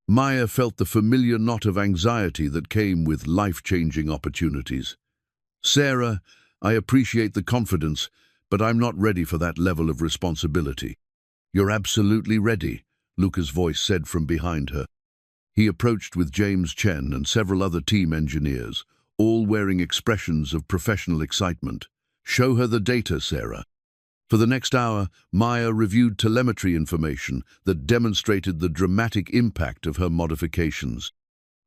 Maya felt the familiar knot of anxiety that came with life-changing opportunities. "Sarah, I appreciate the confidence, but I'm not ready for that level of responsibility." "You're absolutely ready," Luca's voice said from behind her. He approached with James Chen and several other team engineers, all wearing expressions of professional excitement. "Show her the data, Sarah." For the next hour, Maya reviewed telemetry information that demonstrated the dramatic impact of her modifications.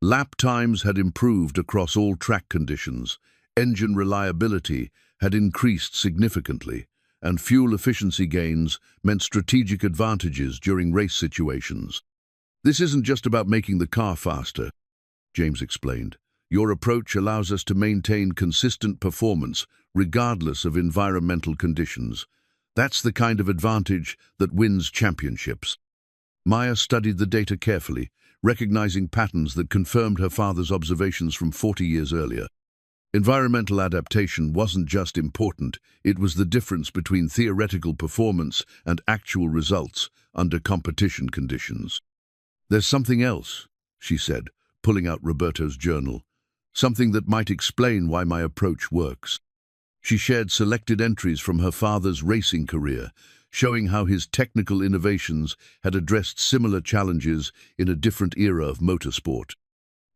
Lap times had improved across all track conditions, engine reliability had increased significantly, and fuel efficiency gains meant strategic advantages during race situations. "This isn't just about making the car faster," James explained. "Your approach allows us to maintain consistent performance regardless of environmental conditions. That's the kind of advantage that wins championships." Maya studied the data carefully, recognizing patterns that confirmed her father's observations from 40 years earlier. Environmental adaptation wasn't just important, it was the difference between theoretical performance and actual results under competition conditions. "There's something else," she said, pulling out Roberto's journal. "Something that might explain why my approach works." She shared selected entries from her father's racing career, showing how his technical innovations had addressed similar challenges in a different era of motorsport.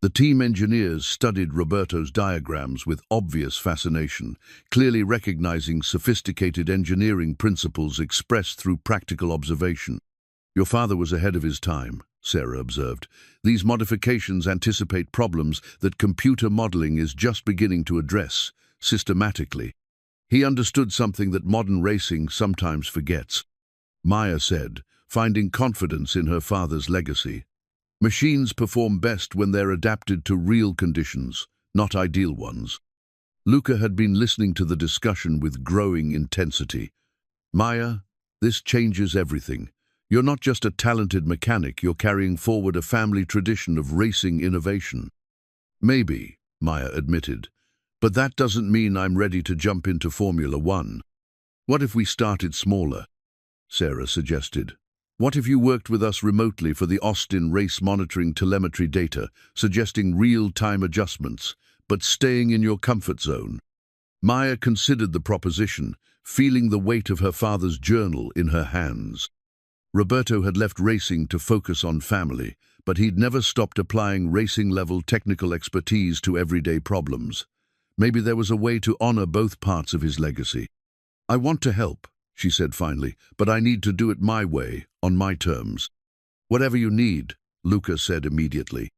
The team engineers studied Roberto's diagrams with obvious fascination, clearly recognizing sophisticated engineering principles expressed through practical observation. "Your father was ahead of his time," Sarah observed. "These modifications anticipate problems that computer modeling is just beginning to address, systematically. He understood something that modern racing sometimes forgets." Maya said, finding confidence in her father's legacy. "Machines perform best when they're adapted to real conditions, not ideal ones." Luca had been listening to the discussion with growing intensity. "Maya, this changes everything. You're not just a talented mechanic, you're carrying forward a family tradition of racing innovation." "Maybe," Maya admitted, "but that doesn't mean I'm ready to jump into Formula One." "What if we started smaller?" Sarah suggested. What if you worked with us remotely for the Austin race monitoring telemetry data, suggesting real-time adjustments, but staying in your comfort zone? Maya considered the proposition, feeling the weight of her father's journal in her hands. Roberto had left racing to focus on family, but he'd never stopped applying racing-level technical expertise to everyday problems. Maybe there was a way to honor both parts of his legacy. "I want to help," she said finally, "but I need to do it my way, on my terms." "Whatever you need," Luca said immediately.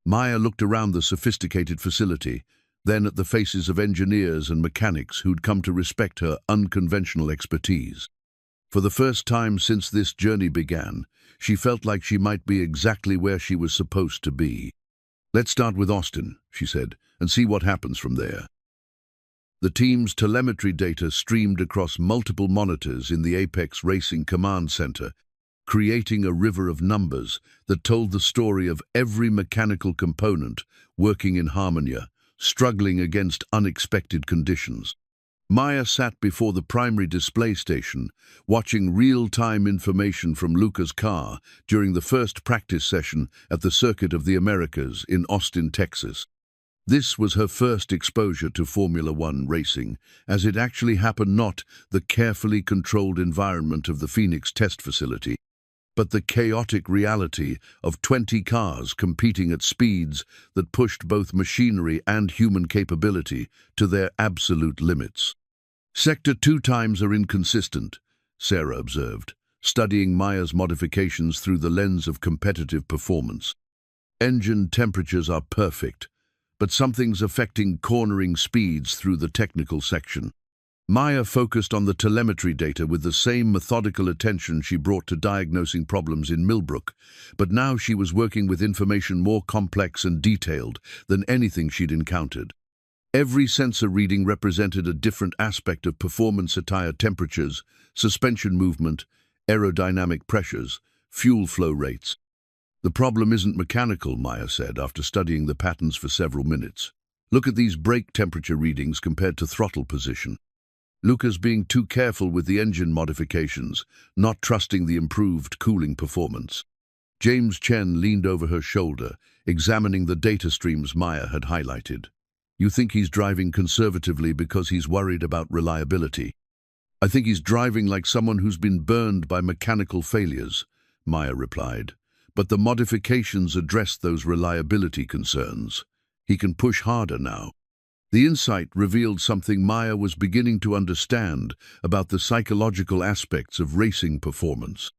Maya looked around the sophisticated facility, then at the faces of engineers and mechanics who'd come to respect her unconventional expertise. For the first time since this journey began, she felt like she might be exactly where she was supposed to be. "Let's start with Austin," she said, "and see what happens from there." The team's telemetry data streamed across multiple monitors in the Apex Racing Command Center, creating a river of numbers that told the story of every mechanical component working in harmony, struggling against unexpected conditions. Maya sat before the primary display station, watching real-time information from Luca's car during the first practice session at the Circuit of the Americas in Austin, Texas. This was her first exposure to Formula One racing, as it actually happened not the carefully controlled environment of the Phoenix test facility, but the chaotic reality of 20 cars competing at speeds that pushed both machinery and human capability to their absolute limits. "Sector 2 times are inconsistent," Sarah observed, studying Maya's modifications through the lens of competitive performance. "Engine temperatures are perfect, but something's affecting cornering speeds through the technical section." Maya focused on the telemetry data with the same methodical attention she brought to diagnosing problems in Millbrook, but now she was working with information more complex and detailed than anything she'd encountered. Every sensor reading represented a different aspect of performance at higher temperatures, suspension movement, aerodynamic pressures, fuel flow rates. "The problem isn't mechanical," Maya said after studying the patterns for several minutes. "Look at these brake temperature readings compared to throttle position. Luca's being too careful with the engine modifications, not trusting the improved cooling performance." James Chen leaned over her shoulder, examining the data streams Maya had highlighted. "You think he's driving conservatively because he's worried about reliability?" "I think he's driving like someone who's been burned by mechanical failures," Maya replied. "But the modifications address those reliability concerns. He can push harder now." The insight revealed something Maya was beginning to understand about the psychological aspects of racing performance.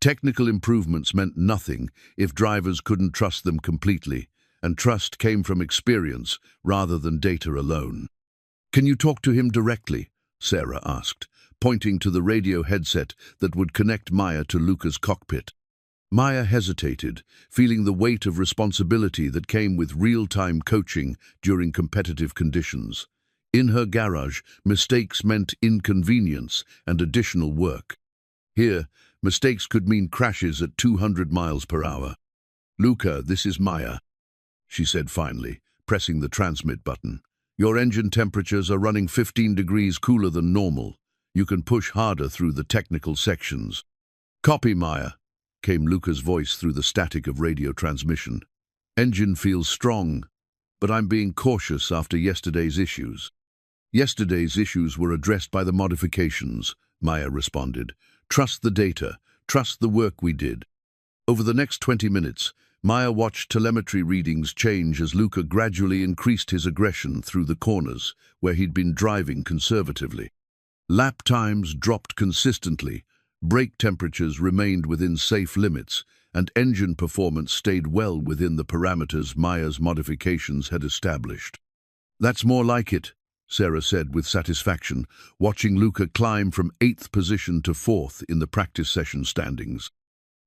Technical improvements meant nothing if drivers couldn't trust them completely, and trust came from experience rather than data alone. "Can you talk to him directly?" Sarah asked, pointing to the radio headset that would connect Maya to Luca's cockpit. Maya hesitated, feeling the weight of responsibility that came with real-time coaching during competitive conditions. In her garage, mistakes meant inconvenience and additional work. Here, mistakes could mean crashes at 200 miles per hour. "Luca, this is Maya," she said finally, pressing the transmit button. "Your engine temperatures are running 15 degrees cooler than normal. You can push harder through the technical sections." "Copy, Maya," came Luca's voice through the static of radio transmission. "Engine feels strong, but I'm being cautious after yesterday's issues." "Yesterday's issues were addressed by the modifications," Maya responded. "Trust the data. Trust the work we did." Over the next 20 minutes, Maya watched telemetry readings change as Luca gradually increased his aggression through the corners, where he'd been driving conservatively. Lap times dropped consistently, brake temperatures remained within safe limits, and engine performance stayed well within the parameters Maya's modifications had established. "That's more like it," Sarah said with satisfaction, watching Luca climb from 8th position to 4th in the practice session standings.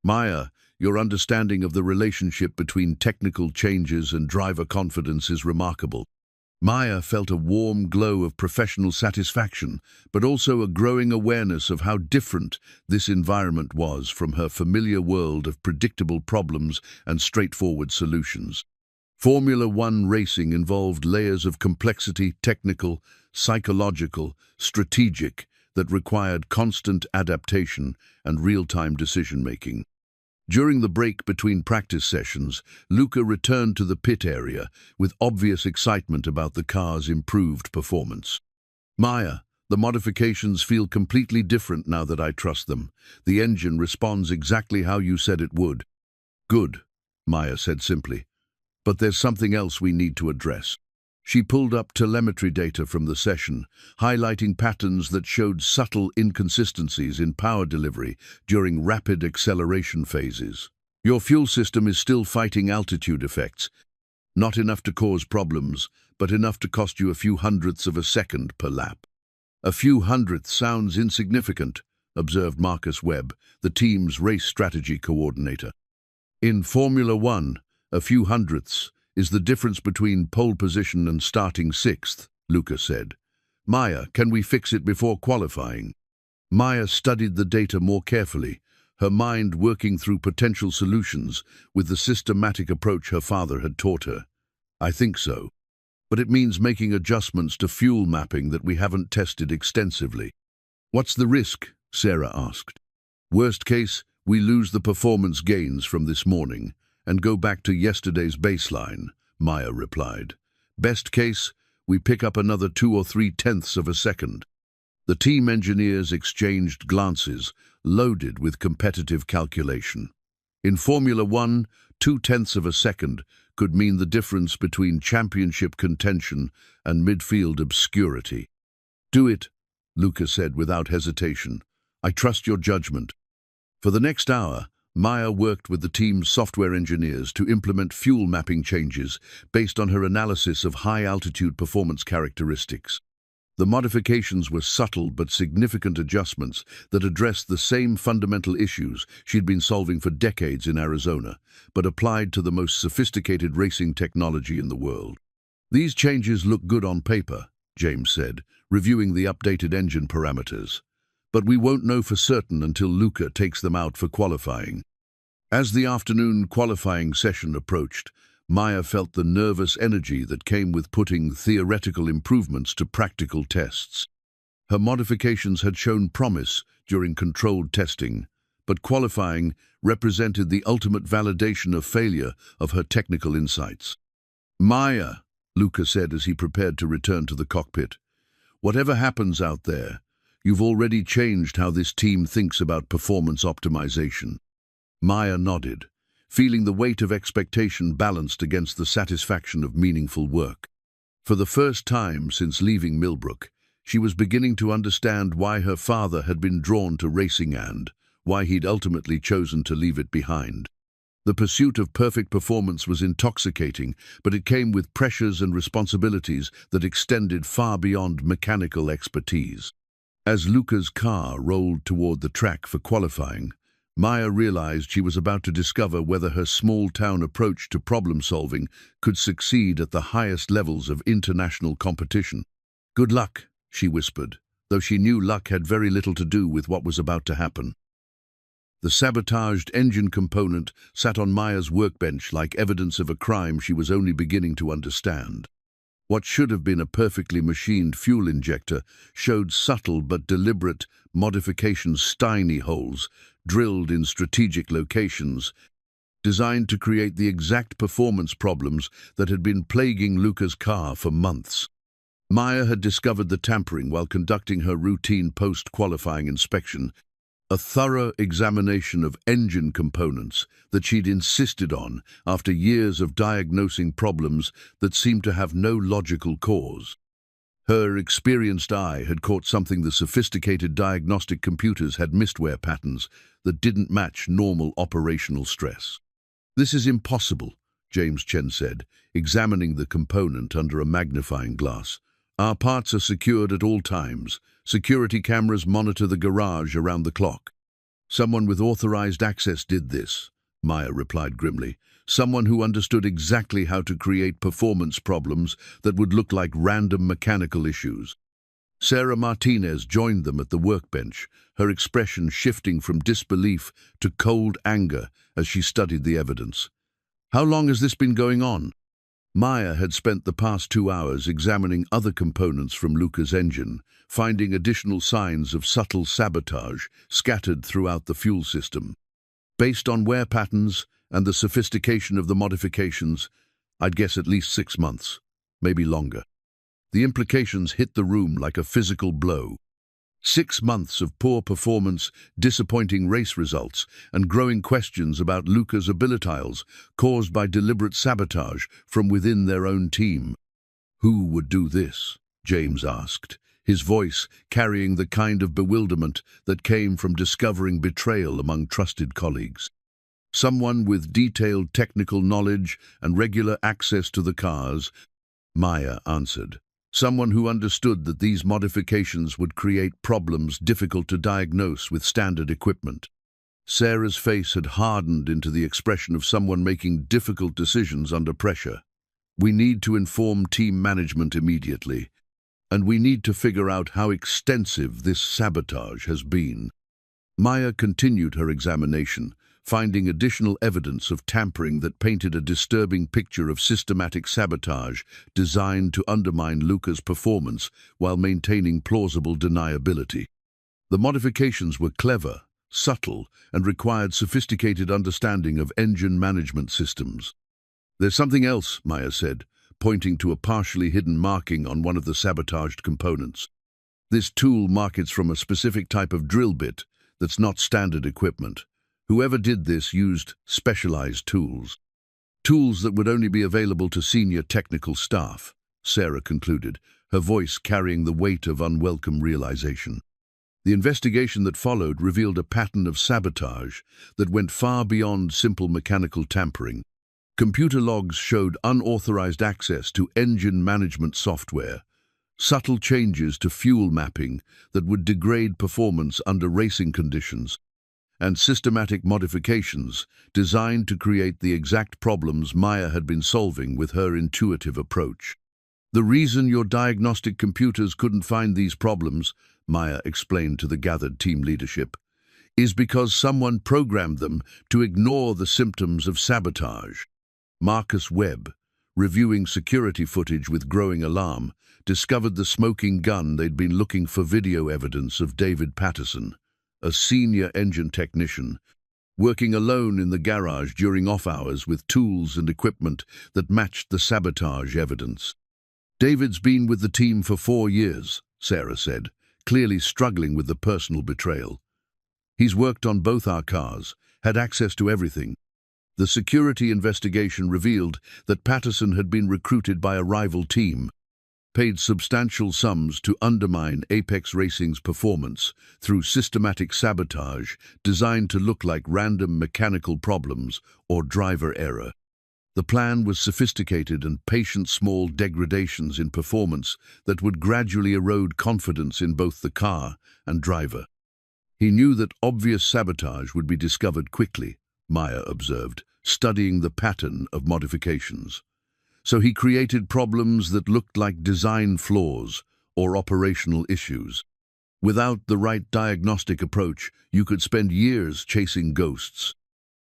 "Maya, your understanding of the relationship between technical changes and driver confidence is remarkable." Maya felt a warm glow of professional satisfaction, but also a growing awareness of how different this environment was from her familiar world of predictable problems and straightforward solutions. Formula One racing involved layers of complexity, technical, psychological, strategic, that required constant adaptation and real-time decision-making. During the break between practice sessions, Luca returned to the pit area with obvious excitement about the car's improved performance. "Maya, the modifications feel completely different now that I trust them. The engine responds exactly how you said it would." "Good," Maya said simply. "But there's something else we need to address." She pulled up telemetry data from the session, highlighting patterns that showed subtle inconsistencies in power delivery during rapid acceleration phases. "Your fuel system is still fighting altitude effects. Not enough to cause problems, but enough to cost you a few hundredths of a second per lap." "A few hundredths sounds insignificant," observed Marcus Webb, the team's race strategy coordinator. "In Formula One, a few hundredths is the difference between pole position and starting sixth," Luca said. "Maya, can we fix it before qualifying?" Maya studied the data more carefully, her mind working through potential solutions with the systematic approach her father had taught her. "I think so. But it means making adjustments to fuel mapping that we haven't tested extensively." "What's the risk?" Sarah asked. "Worst case, we lose the performance gains from this morning and go back to yesterday's baseline," Maya replied. "Best case, we pick up another 2 or 3 tenths of a second." The team engineers exchanged glances, loaded with competitive calculation. In Formula One, 2 tenths of a second could mean the difference between championship contention and midfield obscurity. "Do it," Luca said without hesitation. "I trust your judgment." For the next hour, Maya worked with the team's software engineers to implement fuel mapping changes based on her analysis of high-altitude performance characteristics. The modifications were subtle but significant adjustments that addressed the same fundamental issues she'd been solving for decades in Arizona, but applied to the most sophisticated racing technology in the world. "These changes look good on paper," James said, reviewing the updated engine parameters. "But we won't know for certain until Luca takes them out for qualifying." As the afternoon qualifying session approached, Maya felt the nervous energy that came with putting theoretical improvements to practical tests. Her modifications had shown promise during controlled testing, but qualifying represented the ultimate validation of failure of her technical insights. "Maya," Luca said as he prepared to return to the cockpit, "whatever happens out there, you've already changed how this team thinks about performance optimization." Maya nodded, feeling the weight of expectation balanced against the satisfaction of meaningful work. For the first time since leaving Millbrook, she was beginning to understand why her father had been drawn to racing and why he'd ultimately chosen to leave it behind. The pursuit of perfect performance was intoxicating, but it came with pressures and responsibilities that extended far beyond mechanical expertise. As Luca's car rolled toward the track for qualifying, Maya realized she was about to discover whether her small-town approach to problem-solving could succeed at the highest levels of international competition. "Good luck," she whispered, though she knew luck had very little to do with what was about to happen. The sabotaged engine component sat on Maya's workbench like evidence of a crime she was only beginning to understand. What should have been a perfectly machined fuel injector showed subtle but deliberate modifications, tiny holes drilled in strategic locations, designed to create the exact performance problems that had been plaguing Luca's car for months. Maya had discovered the tampering while conducting her routine post-qualifying inspection, a thorough examination of engine components that she'd insisted on after years of diagnosing problems that seemed to have no logical cause. Her experienced eye had caught something the sophisticated diagnostic computers had missed: wear patterns that didn't match normal operational stress. "This is impossible," James Chen said, examining the component under a magnifying glass. "Our parts are secured at all times. Security cameras monitor the garage around the clock." "Someone with authorized access did this," Maya replied grimly. "Someone who understood exactly how to create performance problems that would look like random mechanical issues." Sarah Martinez joined them at the workbench, her expression shifting from disbelief to cold anger as she studied the evidence. "How long has this been going on?" Maya had spent the past 2 hours examining other components from Luca's engine, finding additional signs of subtle sabotage scattered throughout the fuel system. Based on wear patterns and the sophistication of the modifications, I'd guess at least 6 months, maybe longer. The implications hit the room like a physical blow. 6 months of poor performance, disappointing race results, and growing questions about Luca's abilities caused by deliberate sabotage from within their own team. Who would do this? James asked, his voice carrying the kind of bewilderment that came from discovering betrayal among trusted colleagues. Someone with detailed technical knowledge and regular access to the cars, Maya answered. Someone who understood that these modifications would create problems difficult to diagnose with standard equipment. Sarah's face had hardened into the expression of someone making difficult decisions under pressure. We need to inform team management immediately, and we need to figure out how extensive this sabotage has been. Maya continued her examination, finding additional evidence of tampering that painted a disturbing picture of systematic sabotage designed to undermine Luca's performance while maintaining plausible deniability. The modifications were clever, subtle, and required sophisticated understanding of engine management systems. There's something else, Maya said, pointing to a partially hidden marking on one of the sabotaged components. This tool markets from a specific type of drill bit that's not standard equipment. Whoever did this used specialized tools. Tools that would only be available to senior technical staff, Sarah concluded, her voice carrying the weight of unwelcome realization. The investigation that followed revealed a pattern of sabotage that went far beyond simple mechanical tampering. Computer logs showed unauthorized access to engine management software, subtle changes to fuel mapping that would degrade performance under racing conditions, and systematic modifications designed to create the exact problems Maya had been solving with her intuitive approach. The reason your diagnostic computers couldn't find these problems, Maya explained to the gathered team leadership, is because someone programmed them to ignore the symptoms of sabotage. Marcus Webb, reviewing security footage with growing alarm, discovered the smoking gun they'd been looking for video evidence of David Patterson, a senior engine technician, working alone in the garage during off-hours with tools and equipment that matched the sabotage evidence. David's been with the team for 4 years, Sarah said, clearly struggling with the personal betrayal. He's worked on both our cars, had access to everything. The security investigation revealed that Patterson had been recruited by a rival team, paid substantial sums to undermine Apex Racing's performance through systematic sabotage designed to look like random mechanical problems or driver error. The plan was sophisticated and patient small degradations in performance that would gradually erode confidence in both the car and driver. He knew that obvious sabotage would be discovered quickly, Maya observed, studying the pattern of modifications. So he created problems that looked like design flaws or operational issues. Without the right diagnostic approach, you could spend years chasing ghosts.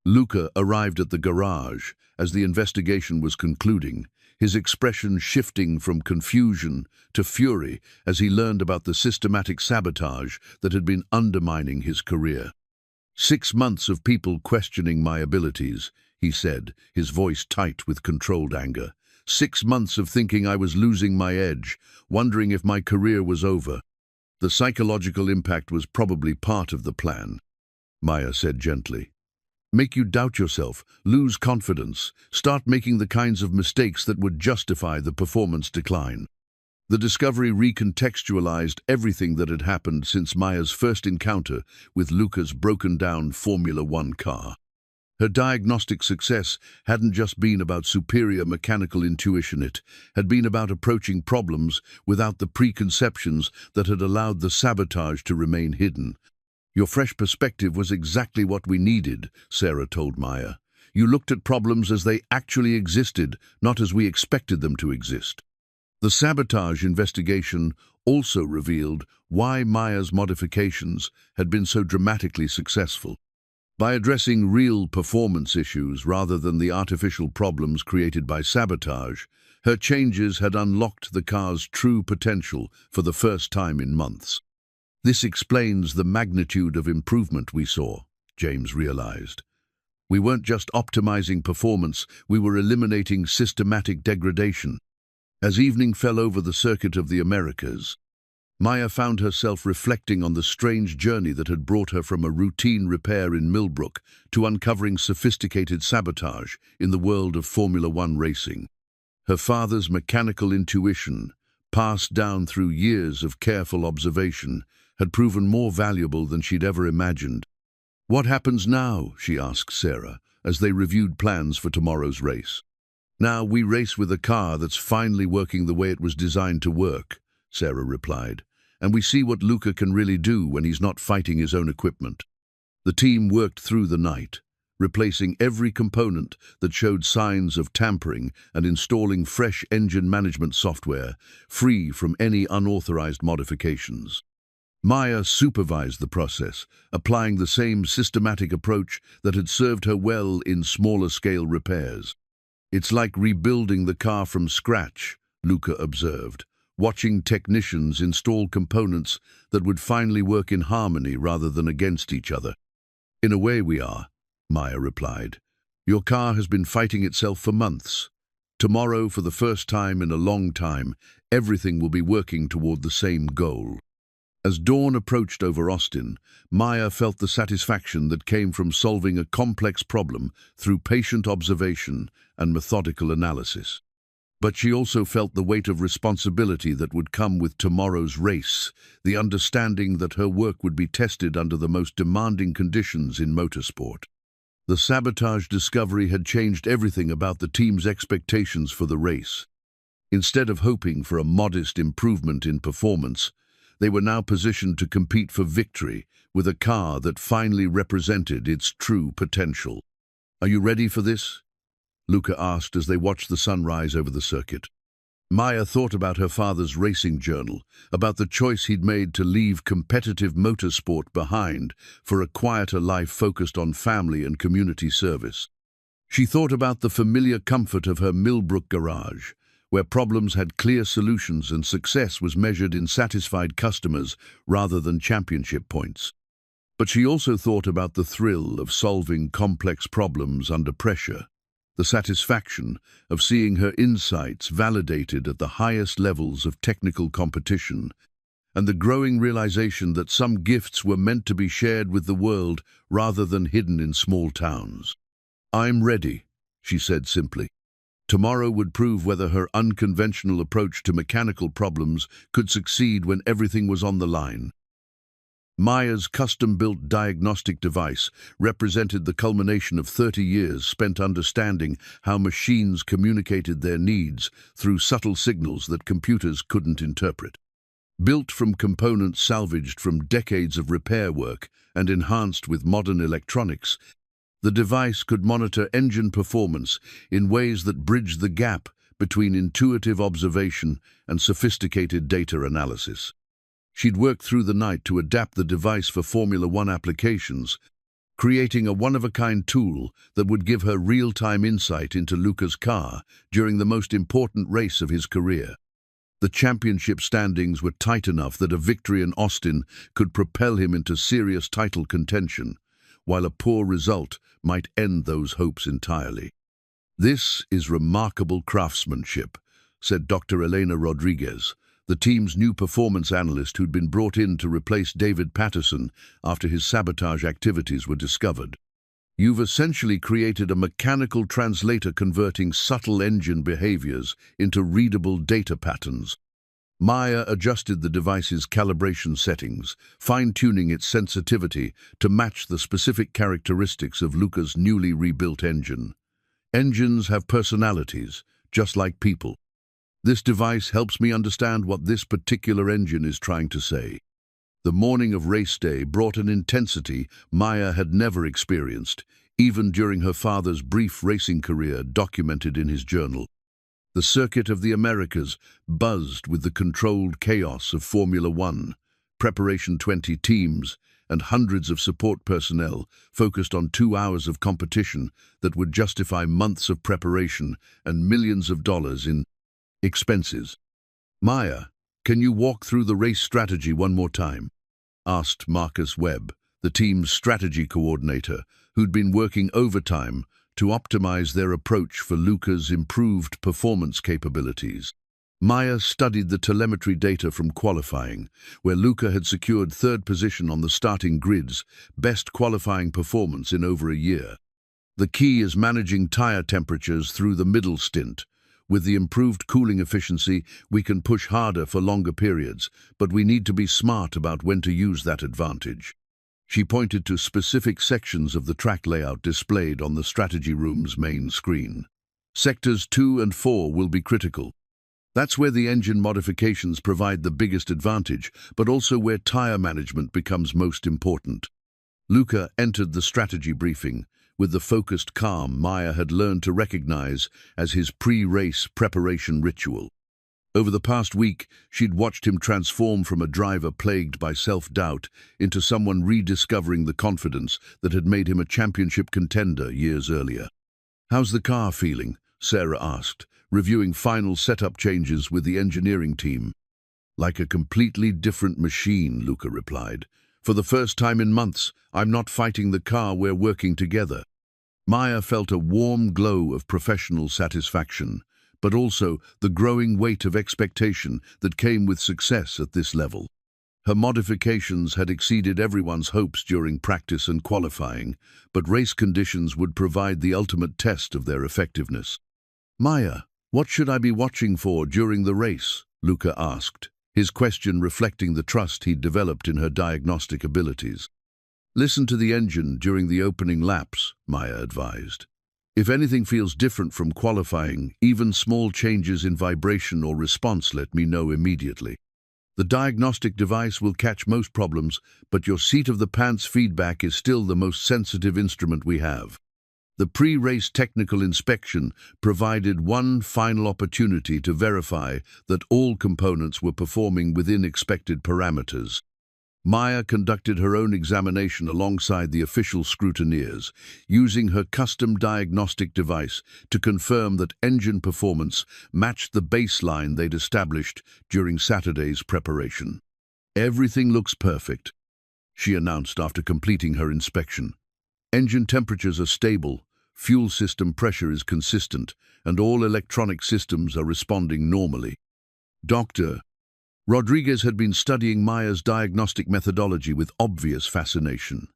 Luca arrived at the garage as the investigation was concluding, his expression shifting from confusion to fury as he learned about the systematic sabotage that had been undermining his career. 6 months of people questioning my abilities, he said, his voice tight with controlled anger. 6 months of thinking I was losing my edge, wondering if my career was over. The psychological impact was probably part of the plan, Maya said gently. Make you doubt yourself, lose confidence, start making the kinds of mistakes that would justify the performance decline. The discovery recontextualized everything that had happened since Maya's first encounter with Luca's broken-down Formula One car. Her diagnostic success hadn't just been about superior mechanical intuition, it had been about approaching problems without the preconceptions that had allowed the sabotage to remain hidden. Your fresh perspective was exactly what we needed, Sarah told Maya. You looked at problems as they actually existed, not as we expected them to exist. The sabotage investigation also revealed why Maya's modifications had been so dramatically successful. By addressing real performance issues rather than the artificial problems created by sabotage, her changes had unlocked the car's true potential for the first time in months. This explains the magnitude of improvement we saw, James realized. We weren't just optimizing performance, we were eliminating systematic degradation. As evening fell over the circuit of the Americas, Maya found herself reflecting on the strange journey that had brought her from a routine repair in Millbrook to uncovering sophisticated sabotage in the world of Formula One racing. Her father's mechanical intuition, passed down through years of careful observation, had proven more valuable than she'd ever imagined. "What happens now?" she asked Sarah, as they reviewed plans for tomorrow's race. "Now we race with a car that's finally working the way it was designed to work," Sarah replied, "and we see what Luca can really do when he's not fighting his own equipment." The team worked through the night, replacing every component that showed signs of tampering and installing fresh engine management software, free from any unauthorized modifications. Maya supervised the process, applying the same systematic approach that had served her well in smaller-scale repairs. "It's like rebuilding the car from scratch," Luca observed, watching technicians install components that would finally work in harmony rather than against each other. "In a way we are," Maya replied. "Your car has been fighting itself for months. Tomorrow, for the first time in a long time, everything will be working toward the same goal." As dawn approached over Austin, Maya felt the satisfaction that came from solving a complex problem through patient observation and methodical analysis. But she also felt the weight of responsibility that would come with tomorrow's race, the understanding that her work would be tested under the most demanding conditions in motorsport. The sabotage discovery had changed everything about the team's expectations for the race. Instead of hoping for a modest improvement in performance, they were now positioned to compete for victory with a car that finally represented its true potential. "Are you ready for this?" Luca asked as they watched the sunrise over the circuit. Maya thought about her father's racing journal, about the choice he'd made to leave competitive motorsport behind for a quieter life focused on family and community service. She thought about the familiar comfort of her Millbrook garage, where problems had clear solutions and success was measured in satisfied customers rather than championship points. But she also thought about the thrill of solving complex problems under pressure, the satisfaction of seeing her insights validated at the highest levels of technical competition, and the growing realization that some gifts were meant to be shared with the world rather than hidden in small towns. "I'm ready," she said simply. Tomorrow would prove whether her unconventional approach to mechanical problems could succeed when everything was on the line. Maya's custom-built diagnostic device represented the culmination of 30 years spent understanding how machines communicated their needs through subtle signals that computers couldn't interpret. Built from components salvaged from decades of repair work and enhanced with modern electronics, the device could monitor engine performance in ways that bridged the gap between intuitive observation and sophisticated data analysis. She'd worked through the night to adapt the device for Formula One applications, creating a one-of-a-kind tool that would give her real-time insight into Luca's car during the most important race of his career. The championship standings were tight enough that a victory in Austin could propel him into serious title contention, while a poor result might end those hopes entirely. "This is remarkable craftsmanship," said Dr. Elena Rodriguez, the team's new performance analyst who'd been brought in to replace David Patterson after his sabotage activities were discovered. "You've essentially created a mechanical translator converting subtle engine behaviors into readable data patterns." Maya adjusted the device's calibration settings, fine-tuning its sensitivity to match the specific characteristics of Luca's newly rebuilt engine. "Engines have personalities, just like people. This device helps me understand what this particular engine is trying to say." The morning of race day brought an intensity Maya had never experienced, even during her father's brief racing career documented in his journal. The circuit of the Americas buzzed with the controlled chaos of Formula One, Preparation 20 teams, and hundreds of support personnel focused on 2 hours of competition that would justify months of preparation and millions of dollars in expenses. "Maya, can you walk through the race strategy one more time?" asked Marcus Webb, the team's strategy coordinator, who'd been working overtime to optimize their approach for Luca's improved performance capabilities. Maya studied the telemetry data from qualifying, where Luca had secured third position on the starting grid's best qualifying performance in over a year. The key is managing tire temperatures through the middle stint. With the improved cooling efficiency, we can push harder for longer periods, but we need to be smart about when to use that advantage. She pointed to specific sections of the track layout displayed on the strategy room's main screen. Sectors 2 and 4 will be critical. That's where the engine modifications provide the biggest advantage, but also where tire management becomes most important. Luca entered the strategy briefing with the focused calm Maya had learned to recognize as his pre-race preparation ritual. Over the past week, she'd watched him transform from a driver plagued by self-doubt into someone rediscovering the confidence that had made him a championship contender years earlier. "How's the car feeling?" Sarah asked, reviewing final setup changes with the engineering team. "Like a completely different machine," Luca replied. "For the first time in months, I'm not fighting the car, we're working together." Maya felt a warm glow of professional satisfaction, but also the growing weight of expectation that came with success at this level. Her modifications had exceeded everyone's hopes during practice and qualifying, but race conditions would provide the ultimate test of their effectiveness. "Maya, what should I be watching for during the race?" Luca asked, his question reflecting the trust he'd developed in her diagnostic abilities. "Listen to the engine during the opening laps," Maya advised. "If anything feels different from qualifying, even small changes in vibration or response, let me know immediately. The diagnostic device will catch most problems, but your seat-of-the-pants feedback is still the most sensitive instrument we have." The pre-race technical inspection provided one final opportunity to verify that all components were performing within expected parameters. Maya conducted her own examination alongside the official scrutineers, using her custom diagnostic device to confirm that engine performance matched the baseline they'd established during Saturday's preparation. "Everything looks perfect," she announced after completing her inspection. "Engine temperatures are stable, fuel system pressure is consistent, and all electronic systems are responding normally." Dr. Rodriguez had been studying Maya's diagnostic methodology with obvious fascination.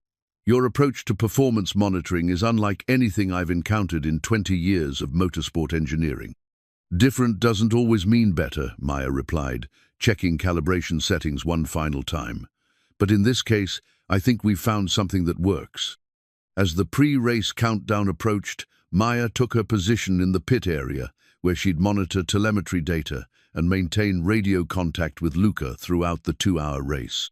"Your approach to performance monitoring is unlike anything I've encountered in 20 years of motorsport engineering." "Different doesn't always mean better," Maya replied, checking calibration settings one final time. "But in this case, I think we've found something that works." As the pre-race countdown approached, Maya took her position in the pit area, where she'd monitor telemetry data and maintain radio contact with Luca throughout the 2-hour race.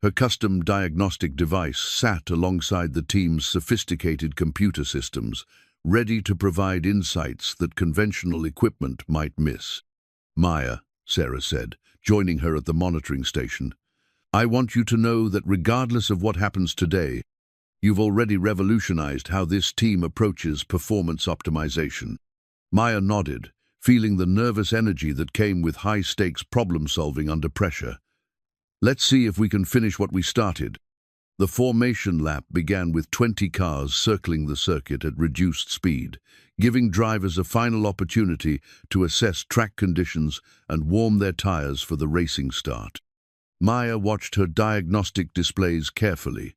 Her custom diagnostic device sat alongside the team's sophisticated computer systems, ready to provide insights that conventional equipment might miss. "Maya," Sarah said, joining her at the monitoring station, "I want you to know that regardless of what happens today, you've already revolutionized how this team approaches performance optimization." Maya nodded, feeling the nervous energy that came with high-stakes problem-solving under pressure. "Let's see if we can finish what we started." The formation lap began with 20 cars circling the circuit at reduced speed, giving drivers a final opportunity to assess track conditions and warm their tires for the racing start. Maya watched her diagnostic displays carefully,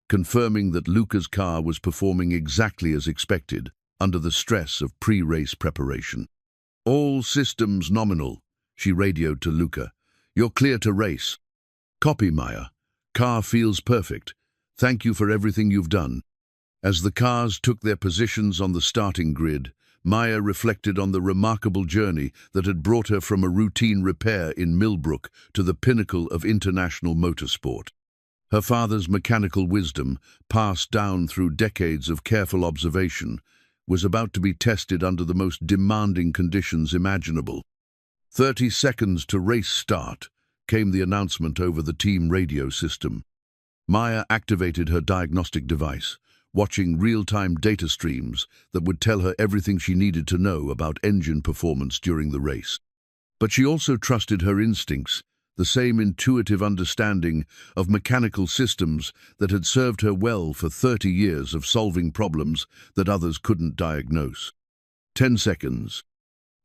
confirming that Luca's car was performing exactly as expected under the stress of pre-race preparation. "All systems nominal," she radioed to Luca. "You're clear to race." "Copy, Maya. Car feels perfect. Thank you for everything you've done." As the cars took their positions on the starting grid, Maya reflected on the remarkable journey that had brought her from a routine repair in Millbrook to the pinnacle of international motorsport. Her father's mechanical wisdom, passed down through decades of careful observation, was about to be tested under the most demanding conditions imaginable. 30 seconds to race start, came the announcement over the team radio system. Maya activated her diagnostic device, watching real-time data streams that would tell her everything she needed to know about engine performance during the race. But she also trusted her instincts, the same intuitive understanding of mechanical systems that had served her well for 30 years of solving problems that others couldn't diagnose. 10 seconds.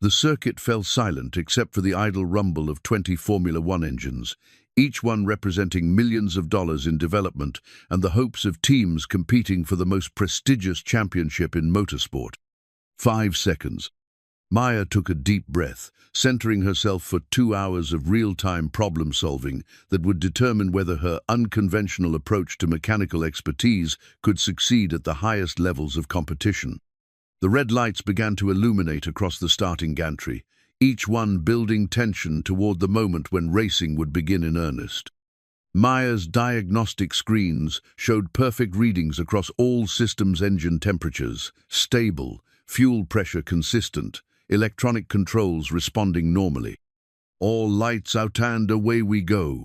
The circuit fell silent except for the idle rumble of 20 Formula One engines, each one representing millions of dollars in development and the hopes of teams competing for the most prestigious championship in motorsport. 5 seconds. Maya took a deep breath, centering herself for 2 hours of real-time problem-solving that would determine whether her unconventional approach to mechanical expertise could succeed at the highest levels of competition. The red lights began to illuminate across the starting gantry, each one building tension toward the moment when racing would begin in earnest. Maya's diagnostic screens showed perfect readings across all systems: engine temperatures, stable, fuel pressure consistent, electronic controls responding normally. All lights out and away we go.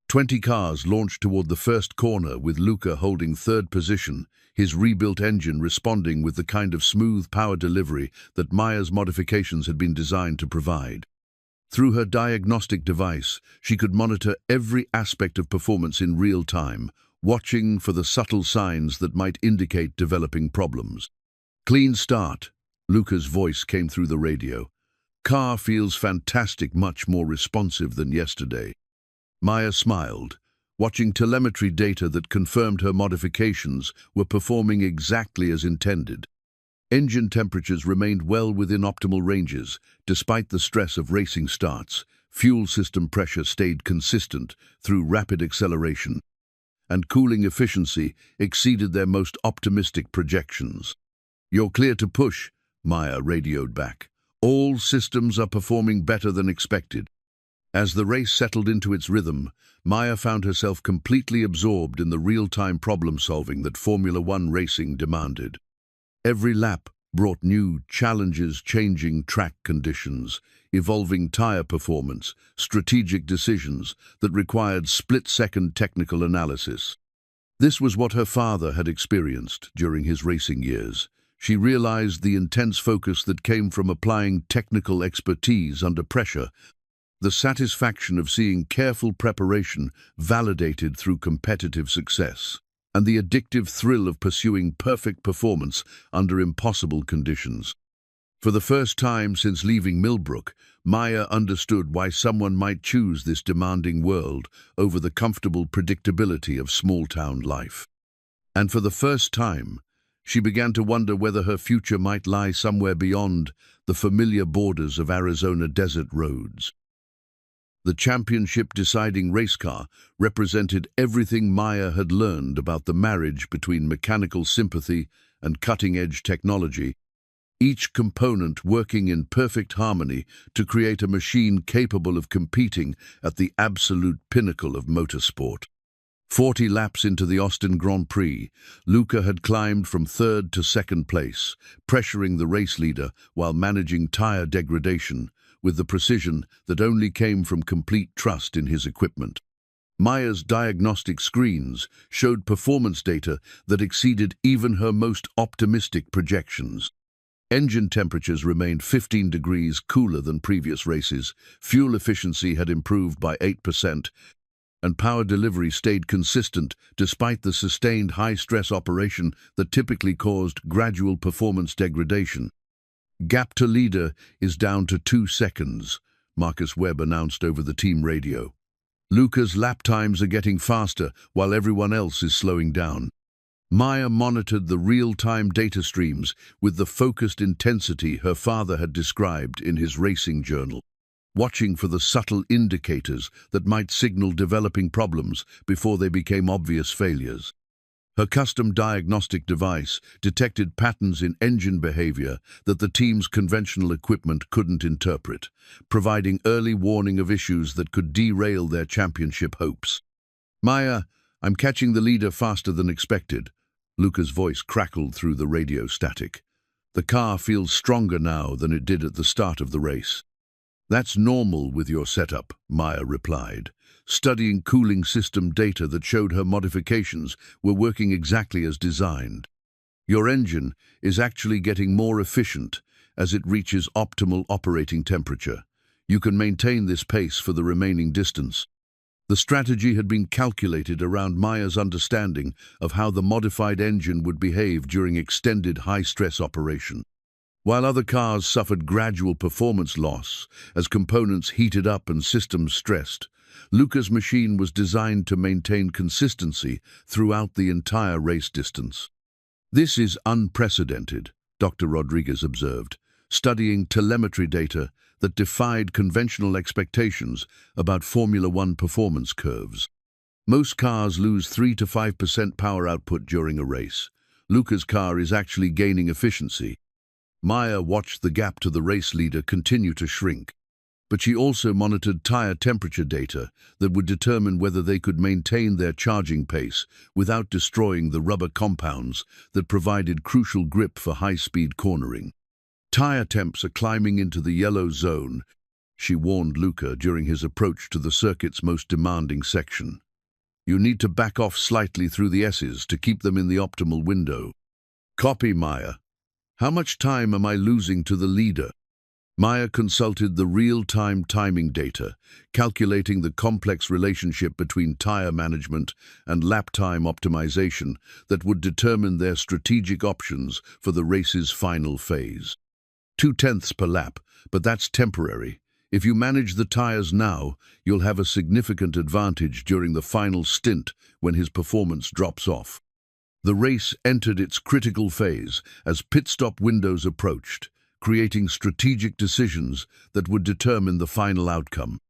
20 cars launched toward the first corner with Luca holding third position, his rebuilt engine responding with the kind of smooth power delivery that Maya's modifications had been designed to provide. Through her diagnostic device, she could monitor every aspect of performance in real time, watching for the subtle signs that might indicate developing problems. Clean start. Luca's voice came through the radio. Car feels fantastic, much more responsive than yesterday. Maya smiled, watching telemetry data that confirmed her modifications were performing exactly as intended. Engine temperatures remained well within optimal ranges, despite the stress of racing starts. Fuel system pressure stayed consistent through rapid acceleration, and cooling efficiency exceeded their most optimistic projections. "You're clear to push," Maya radioed back. "All systems are performing better than expected." As the race settled into its rhythm, Maya found herself completely absorbed in the real-time problem-solving that Formula One racing demanded. Every lap brought new challenges: changing track conditions, evolving tire performance, strategic decisions that required split-second technical analysis. This was what her father had experienced during his racing years. She realized the intense focus that came from applying technical expertise under pressure, the satisfaction of seeing careful preparation validated through competitive success, and the addictive thrill of pursuing perfect performance under impossible conditions. For the first time since leaving Millbrook, Maya understood why someone might choose this demanding world over the comfortable predictability of small-town life. And for the first time, she began to wonder whether her future might lie somewhere beyond the familiar borders of Arizona desert roads. The championship-deciding race car represented everything Maya had learned about the marriage between mechanical sympathy and cutting-edge technology, each component working in perfect harmony to create a machine capable of competing at the absolute pinnacle of motorsport. 40 laps into the Austin Grand Prix, Luca had climbed from third to second place, pressuring the race leader while managing tire degradation with the precision that only came from complete trust in his equipment. Maya's diagnostic screens showed performance data that exceeded even her most optimistic projections. Engine temperatures remained 15 degrees cooler than previous races, fuel efficiency had improved by 8%, and power delivery stayed consistent despite the sustained high-stress operation that typically caused gradual performance degradation. "Gap to leader is down to 2 seconds, Marcus Webb announced over the team radio. "Luca's lap times are getting faster while everyone else is slowing down." Maya monitored the real-time data streams with the focused intensity her father had described in his racing journal, watching for the subtle indicators that might signal developing problems before they became obvious failures. Her custom diagnostic device detected patterns in engine behavior that the team's conventional equipment couldn't interpret, providing early warning of issues that could derail their championship hopes. "Maya, I'm catching the leader faster than expected." Luca's voice crackled through the radio static. "The car feels stronger now than it did at the start of the race." That's normal with your setup, Maya replied, studying cooling system data that showed her modifications were working exactly as designed. Your engine is actually getting more efficient as it reaches optimal operating temperature. You can maintain this pace for the remaining distance. The strategy had been calculated around Maya's understanding of how the modified engine would behave during extended high-stress operation. While other cars suffered gradual performance loss as components heated up and systems stressed, Luca's machine was designed to maintain consistency throughout the entire race distance. This is unprecedented, Dr. Rodriguez observed, studying telemetry data that defied conventional expectations about Formula One performance curves. Most cars lose 3 to 5% power output during a race. Luca's car is actually gaining efficiency. Maya watched the gap to the race leader continue to shrink, but she also monitored tire temperature data that would determine whether they could maintain their charging pace without destroying the rubber compounds that provided crucial grip for high-speed cornering. Tire temps are climbing into the yellow zone, she warned Luca during his approach to the circuit's most demanding section. You need to back off slightly through the S's to keep them in the optimal window. Copy, Maya. How much time am I losing to the leader? Maya consulted the real-time timing data, calculating the complex relationship between tire management and lap time optimization that would determine their strategic options for the race's final phase. 0.2 per lap, but that's temporary. If you manage the tires now, you'll have a significant advantage during the final stint when his performance drops off. The race entered its critical phase as pit stop windows approached, creating strategic decisions that would determine the final outcome.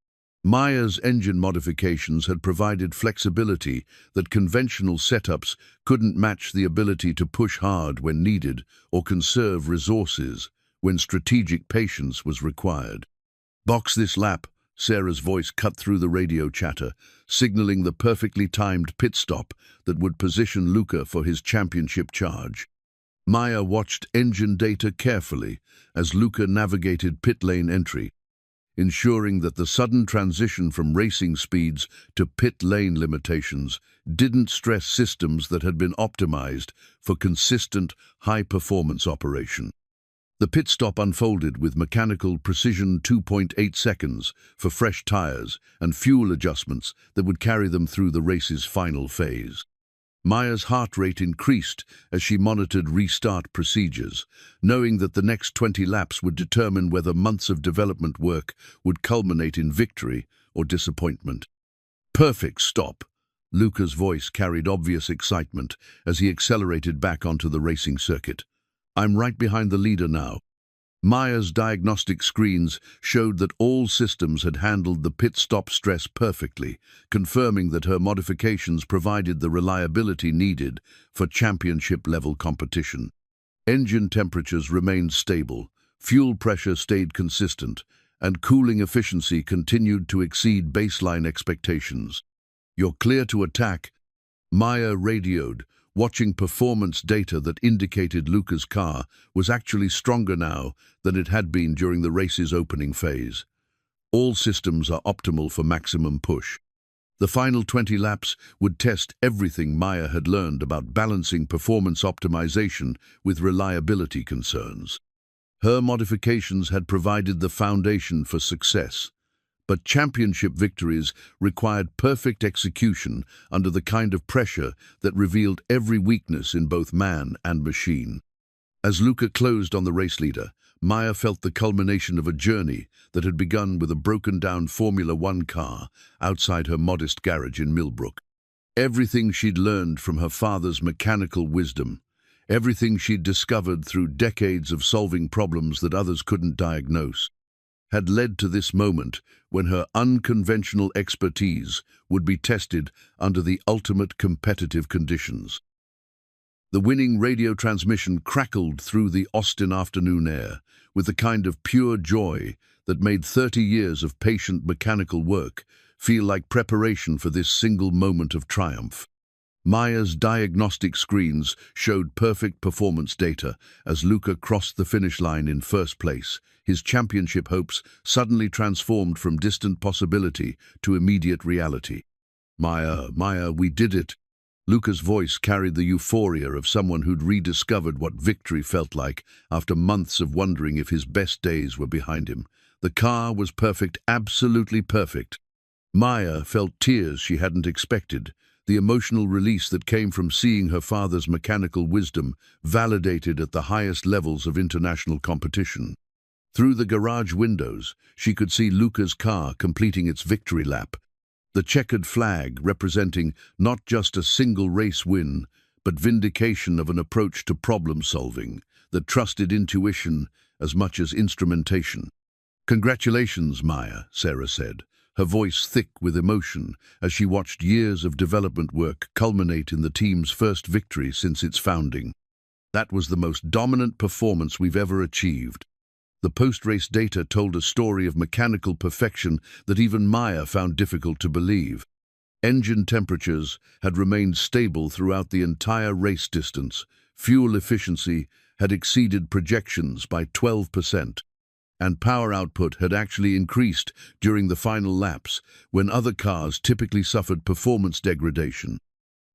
Maya's engine modifications had provided flexibility that conventional setups couldn't match, the ability to push hard when needed or conserve resources when strategic patience was required. Box this lap, Sarah's voice cut through the radio chatter, signaling the perfectly timed pit stop that would position Luca for his championship charge. Maya watched engine data carefully as Luca navigated pit lane entry, ensuring that the sudden transition from racing speeds to pit lane limitations didn't stress systems that had been optimized for consistent, high-performance operation. The pit stop unfolded with mechanical precision, 2.8 seconds for fresh tires and fuel adjustments that would carry them through the race's final phase. Maya's heart rate increased as she monitored restart procedures, knowing that the next 20 laps would determine whether months of development work would culminate in victory or disappointment. Perfect stop! Luca's voice carried obvious excitement as he accelerated back onto the racing circuit. I'm right behind the leader now. Maya's diagnostic screens showed that all systems had handled the pit stop stress perfectly, confirming that her modifications provided the reliability needed for championship-level competition. Engine temperatures remained stable, fuel pressure stayed consistent, and cooling efficiency continued to exceed baseline expectations. You're clear to attack, Maya radioed, watching performance data that indicated Luca's car was actually stronger now than it had been during the race's opening phase. All systems are optimal for maximum push. The final 20 laps would test everything Maya had learned about balancing performance optimization with reliability concerns. Her modifications had provided the foundation for success, but championship victories required perfect execution under the kind of pressure that revealed every weakness in both man and machine. As Luca closed on the race leader, Maya felt the culmination of a journey that had begun with a broken-down Formula One car outside her modest garage in Millbrook. Everything she'd learned from her father's mechanical wisdom, everything she'd discovered through decades of solving problems that others couldn't diagnose, had led to this moment when her unconventional expertise would be tested under the ultimate competitive conditions. The winning radio transmission crackled through the Austin afternoon air with the kind of pure joy that made 30 years of patient mechanical work feel like preparation for this single moment of triumph. Maya's diagnostic screens showed perfect performance data as Luka crossed the finish line in first place. His championship hopes suddenly transformed from distant possibility to immediate reality. Maya, we did it. Luka's voice carried the euphoria of someone who'd rediscovered what victory felt like after months of wondering if his best days were behind him. The car was perfect, absolutely perfect. Maya felt tears she hadn't expected, the emotional release that came from seeing her father's mechanical wisdom validated at the highest levels of international competition. Through the garage windows, she could see Luka's car completing its victory lap, the checkered flag representing not just a single race win, but vindication of an approach to problem-solving that trusted intuition as much as instrumentation. "Congratulations, Maya," Sarah said, her voice thick with emotion as she watched years of development work culminate in the team's first victory since its founding. "That was the most dominant performance we've ever achieved." The post-race data told a story of mechanical perfection that even Maya found difficult to believe. Engine temperatures had remained stable throughout the entire race distance. Fuel efficiency had exceeded projections by 12%. And power output had actually increased during the final laps, when other cars typically suffered performance degradation.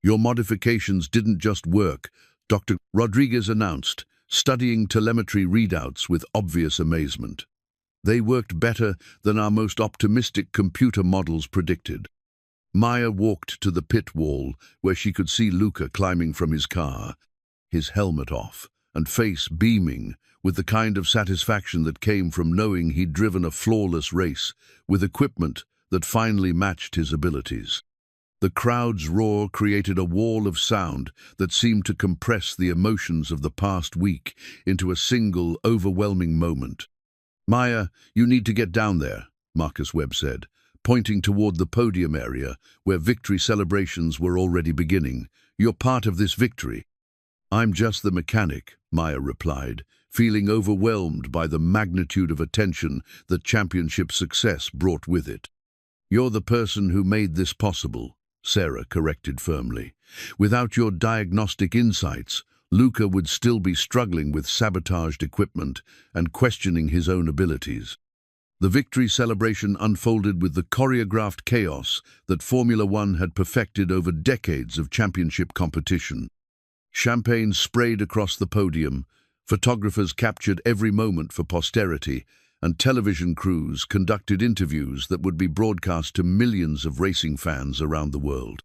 "Your modifications didn't just work," Dr. Rodriguez announced, studying telemetry readouts with obvious amazement. "They worked better than our most optimistic computer models predicted." Maya walked to the pit wall, where she could see Luka climbing from his car, his helmet off, and face beaming, with the kind of satisfaction that came from knowing he'd driven a flawless race with equipment that finally matched his abilities. The crowd's roar created a wall of sound that seemed to compress the emotions of the past week into a single, overwhelming moment. "Maya, you need to get down there," Marcus Webb said, pointing toward the podium area where victory celebrations were already beginning. "You're part of this victory." "I'm just the mechanic," Maya replied, feeling overwhelmed by the magnitude of attention that championship success brought with it. "You're the person who made this possible," Sarah corrected firmly. "Without your diagnostic insights, Luka would still be struggling with sabotaged equipment and questioning his own abilities." The victory celebration unfolded with the choreographed chaos that Formula One had perfected over decades of championship competition. Champagne sprayed across the podium, photographers captured every moment for posterity, and television crews conducted interviews that would be broadcast to millions of racing fans around the world.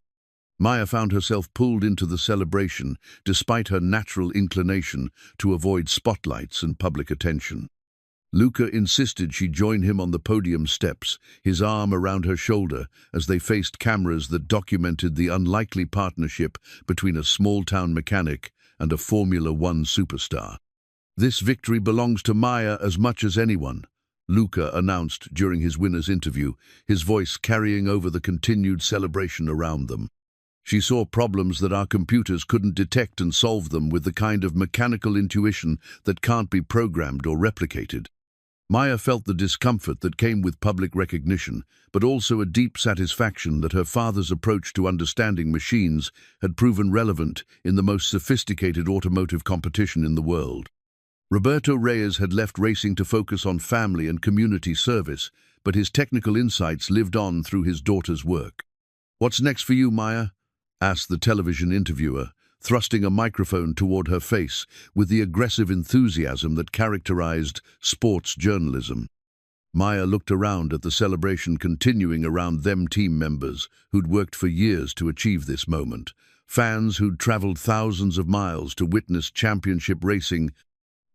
Maya found herself pulled into the celebration despite her natural inclination to avoid spotlights and public attention. Luka insisted she join him on the podium steps, his arm around her shoulder as they faced cameras that documented the unlikely partnership between a small-town mechanic and a Formula One superstar. "This victory belongs to Maya as much as anyone," Luka announced during his winner's interview, his voice carrying over the continued celebration around them. "She saw problems that our computers couldn't detect and solved them with the kind of mechanical intuition that can't be programmed or replicated." Maya felt the discomfort that came with public recognition, but also a deep satisfaction that her father's approach to understanding machines had proven relevant in the most sophisticated automotive competition in the world. Roberto Reyes had left racing to focus on family and community service, but his technical insights lived on through his daughter's work. "What's next for you, Maya?" asked the television interviewer, thrusting a microphone toward her face with the aggressive enthusiasm that characterized sports journalism. Maya looked around at the celebration continuing around them team members who'd worked for years to achieve this moment, fans who'd traveled thousands of miles to witness championship racing,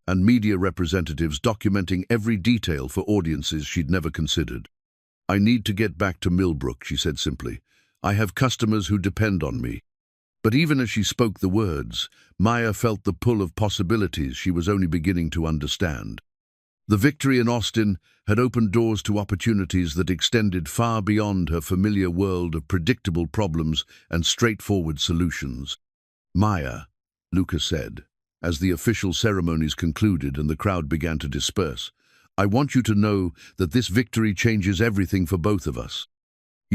and media representatives documenting every detail for audiences she'd never considered. "I need to get back to Millbrook," she said simply. "I have customers who depend on me." But even as she spoke the words, Maya felt the pull of possibilities she was only beginning to understand. The victory in Austin had opened doors to opportunities that extended far beyond her familiar world of predictable problems and straightforward solutions. "Maya," Luka said, as the official ceremonies concluded and the crowd began to disperse, "I want you to know that this victory changes everything for both of us.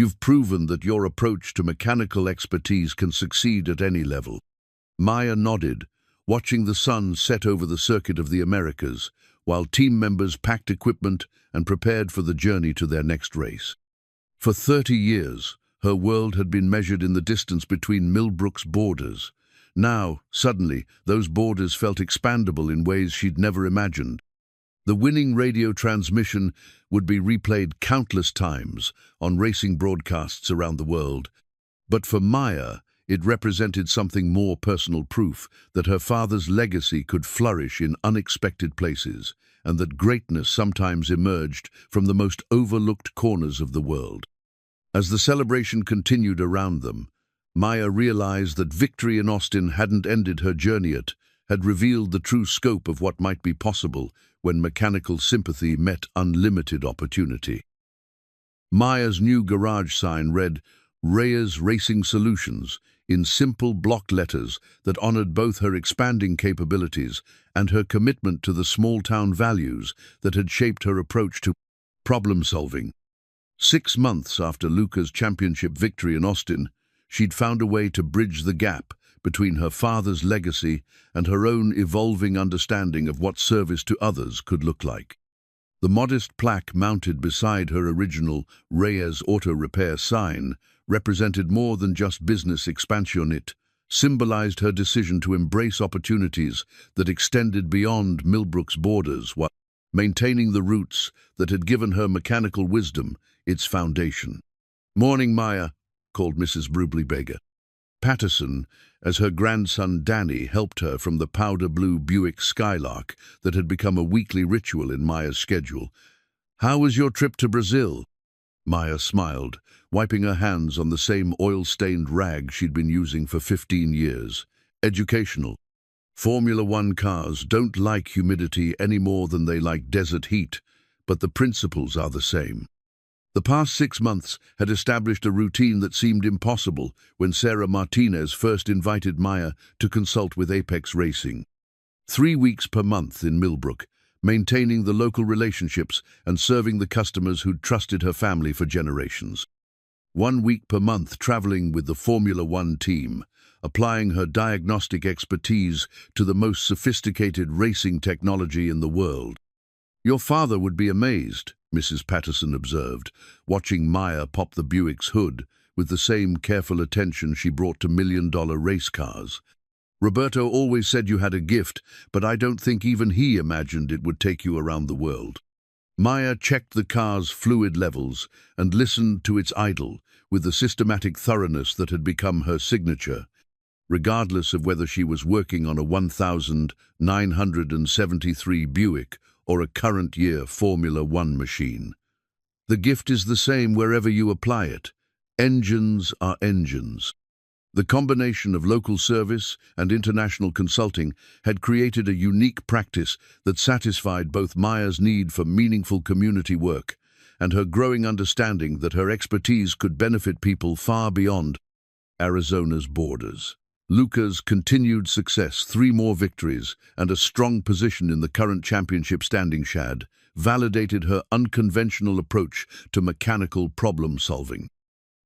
You've proven that your approach to mechanical expertise can succeed at any level." Maya nodded, watching the sun set over the circuit of the Americas, while team members packed equipment and prepared for the journey to their next race. For 30 years, her world had been measured in the distance between Millbrook's borders. Now, suddenly, those borders felt expandable in ways she'd never imagined. The winning radio transmission would be replayed countless times on racing broadcasts around the world. But for Maya, it represented something more: personal proof that her father's legacy could flourish in unexpected places, and that greatness sometimes emerged from the most overlooked corners of the world. As the celebration continued around them, Maya realized that victory in Austin hadn't ended her journey, it had revealed the true scope of what might be possible when mechanical sympathy met unlimited opportunity. Maya's new garage sign read, "Reyes Racing Solutions," in simple block letters that honored both her expanding capabilities and her commitment to the small-town values that had shaped her approach to problem-solving. 6 months after Luca's championship victory in Austin, she'd found a way to bridge the gap between her father's legacy and her own evolving understanding of what service to others could look like. The modest plaque mounted beside her original Reyes Auto Repair sign represented more than just business expansion. It symbolized her decision to embrace opportunities that extended beyond Millbrook's borders while maintaining the roots that had given her mechanical wisdom its foundation. "Morning, Maya," called Mrs. Brubly-Bager. Patterson, as her grandson Danny helped her from the powder-blue Buick Skylark that had become a weekly ritual in Maya's schedule. "How was your trip to Brazil?" Maya smiled, wiping her hands on the same oil-stained rag she'd been using for 15 years. "Educational. Formula One cars don't like humidity any more than they like desert heat, but the principles are the same." The past 6 months had established a routine that seemed impossible when Sarah Martinez first invited Maya to consult with Apex Racing. 3 weeks per month in Millbrook, maintaining the local relationships and serving the customers who'd trusted her family for generations. 1 week per month traveling with the Formula One team, applying her diagnostic expertise to the most sophisticated racing technology in the world. "Your father would be amazed," Mrs. Patterson observed, watching Maya pop the Buick's hood with the same careful attention she brought to million-dollar race cars. "Roberto always said you had a gift, but I don't think even he imagined it would take you around the world." Maya checked the car's fluid levels and listened to its idle with the systematic thoroughness that had become her signature, regardless of whether she was working on a 1973 Buick or a current-year Formula One machine. The gift is the same wherever you apply it. Engines are engines. The combination of local service and international consulting had created a unique practice that satisfied both Maya's need for meaningful community work and her growing understanding that her expertise could benefit people far beyond Arizona's borders. Luca's continued success, 3 more victories, and a strong position in the current championship standing shad validated her unconventional approach to mechanical problem-solving.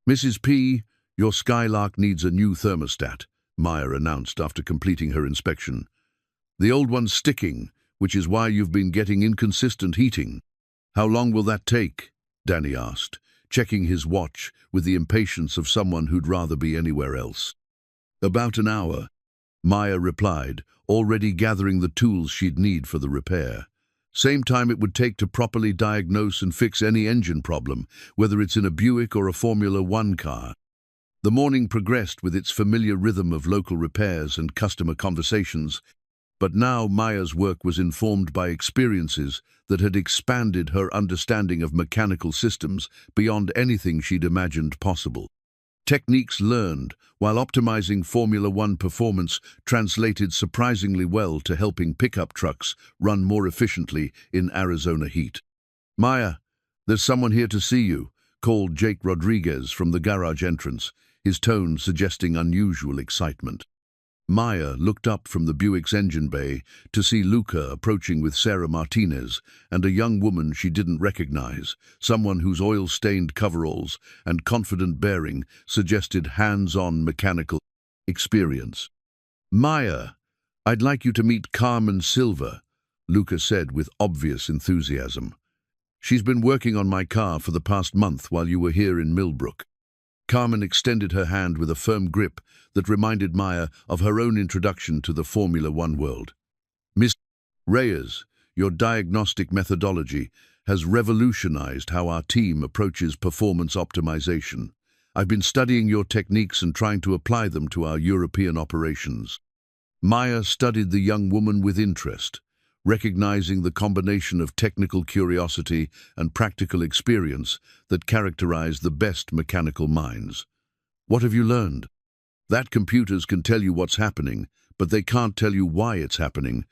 "Mrs. P, your Skylark needs a new thermostat," Maya announced after completing her inspection. "The old one's sticking, which is why you've been getting inconsistent heating." "How long will that take?" Danny asked, checking his watch with the impatience of someone who'd rather be anywhere else. "About an hour," Maya replied, already gathering the tools she'd need for the repair. "Same time it would take to properly diagnose and fix any engine problem, whether it's in a Buick or a Formula One car." The morning progressed with its familiar rhythm of local repairs and customer conversations, but now Maya's work was informed by experiences that had expanded her understanding of mechanical systems beyond anything she'd imagined possible. Techniques learned while optimizing Formula One performance translated surprisingly well to helping pickup trucks run more efficiently in Arizona heat. "Maya, there's someone here to see you," called Jake Rodriguez from the garage entrance, his tone suggesting unusual excitement. Maya looked up from the Buick's engine bay to see Luca approaching with Sarah Martinez and a young woman she didn't recognize, someone whose oil-stained coveralls and confident bearing suggested hands-on mechanical experience. "Maya, I'd like you to meet Carmen Silva," Luca said with obvious enthusiasm. "She's been working on my car for the past month while you were here in Millbrook." Carmen extended her hand with a firm grip that reminded Maya of her own introduction to the Formula One world. "Miss Reyes, your diagnostic methodology has revolutionized how our team approaches performance optimization. I've been studying your techniques and trying to apply them to our European operations." Maya studied the young woman with interest, recognizing the combination of technical curiosity and practical experience that characterize the best mechanical minds. "What have you learned?" "That computers can tell you what's happening, but they can't tell you why it's happening,"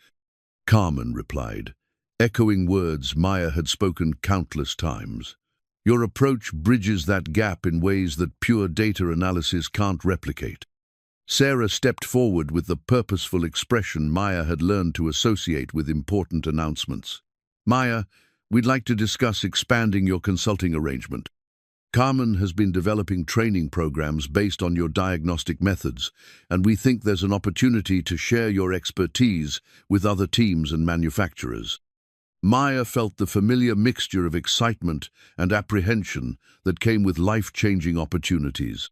Carmen replied, echoing words Maya had spoken countless times. "Your approach bridges that gap in ways that pure data analysis can't replicate." Sarah stepped forward with the purposeful expression Maya had learned to associate with important announcements. "Maya, we'd like to discuss expanding your consulting arrangement. Carmen has been developing training programs based on your diagnostic methods, and we think there's an opportunity to share your expertise with other teams and manufacturers." Maya felt the familiar mixture of excitement and apprehension that came with life-changing opportunities.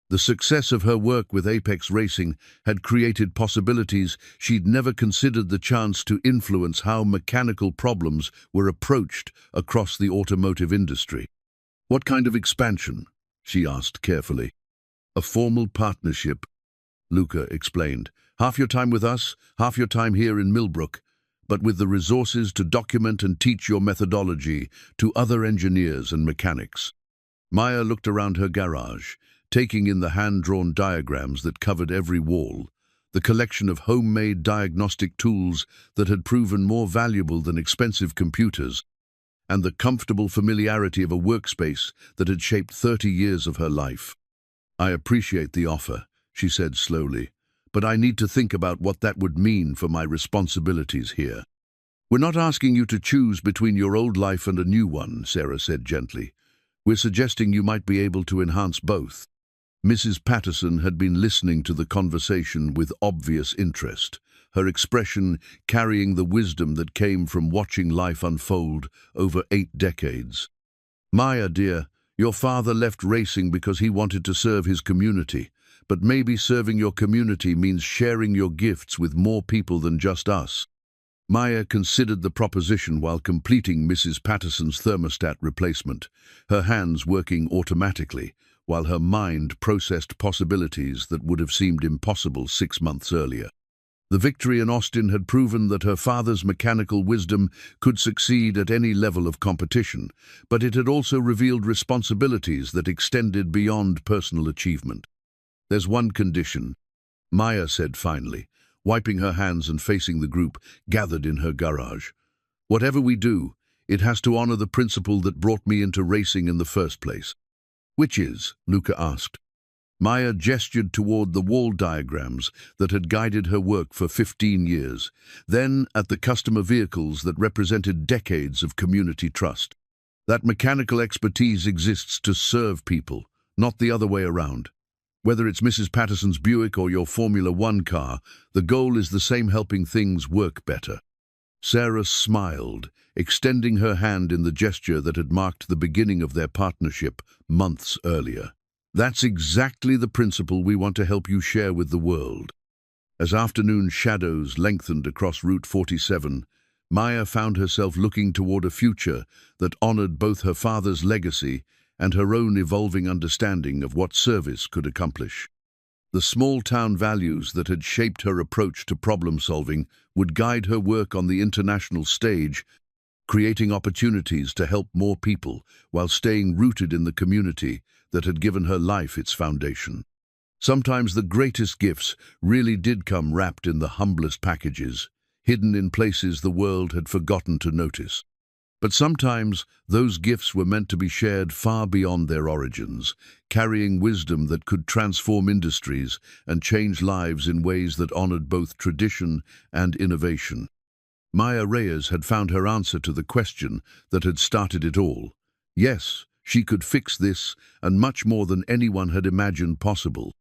The success of her work with Apex Racing had created possibilities she'd never considered, the chance to influence how mechanical problems were approached across the automotive industry. "What kind of expansion?" she asked carefully. "A formal partnership," Luca explained. "Half your time with us, half your time here in Millbrook, but with the resources to document and teach your methodology to other engineers and mechanics." Maya looked around her garage, taking in the hand-drawn diagrams that covered every wall, the collection of homemade diagnostic tools that had proven more valuable than expensive computers, and the comfortable familiarity of a workspace that had shaped 30 years of her life. "I appreciate the offer," she said slowly, "but I need to think about what that would mean for my responsibilities here." "We're not asking you to choose between your old life and a new one," Sarah said gently. "We're suggesting you might be able to enhance both." Mrs. Patterson had been listening to the conversation with obvious interest, her expression carrying the wisdom that came from watching life unfold over 8 decades. "Maya, dear, your father left racing because he wanted to serve his community, but maybe serving your community means sharing your gifts with more people than just us." Maya considered the proposition while completing Mrs. Patterson's thermostat replacement, her hands working automatically, while her mind processed possibilities that would have seemed impossible 6 months earlier. The victory in Austin had proven that her father's mechanical wisdom could succeed at any level of competition, but it had also revealed responsibilities that extended beyond personal achievement. "There's one condition," Maya said finally, wiping her hands and facing the group gathered in her garage. "Whatever we do, it has to honor the principle that brought me into racing in the first place." "Which is?" Luca asked. Maya gestured toward the wall diagrams that had guided her work for 15 years, then at the customer vehicles that represented decades of community trust. "That mechanical expertise exists to serve people, not the other way around. Whether it's Mrs. Patterson's Buick or your Formula One car, the goal is the same: helping things work better." Sarah smiled, extending her hand in the gesture that had marked the beginning of their partnership months earlier. "That's exactly the principle we want to help you share with the world." As afternoon shadows lengthened across Route 47, Maya found herself looking toward a future that honored both her father's legacy and her own evolving understanding of what service could accomplish. The small-town values that had shaped her approach to problem-solving would guide her work on the international stage, creating opportunities to help more people while staying rooted in the community that had given her life its foundation. Sometimes the greatest gifts really did come wrapped in the humblest packages, hidden in places the world had forgotten to notice. But sometimes those gifts were meant to be shared far beyond their origins, carrying wisdom that could transform industries and change lives in ways that honored both tradition and innovation. Maya Reyes had found her answer to the question that had started it all. Yes, she could fix this, and much more than anyone had imagined possible.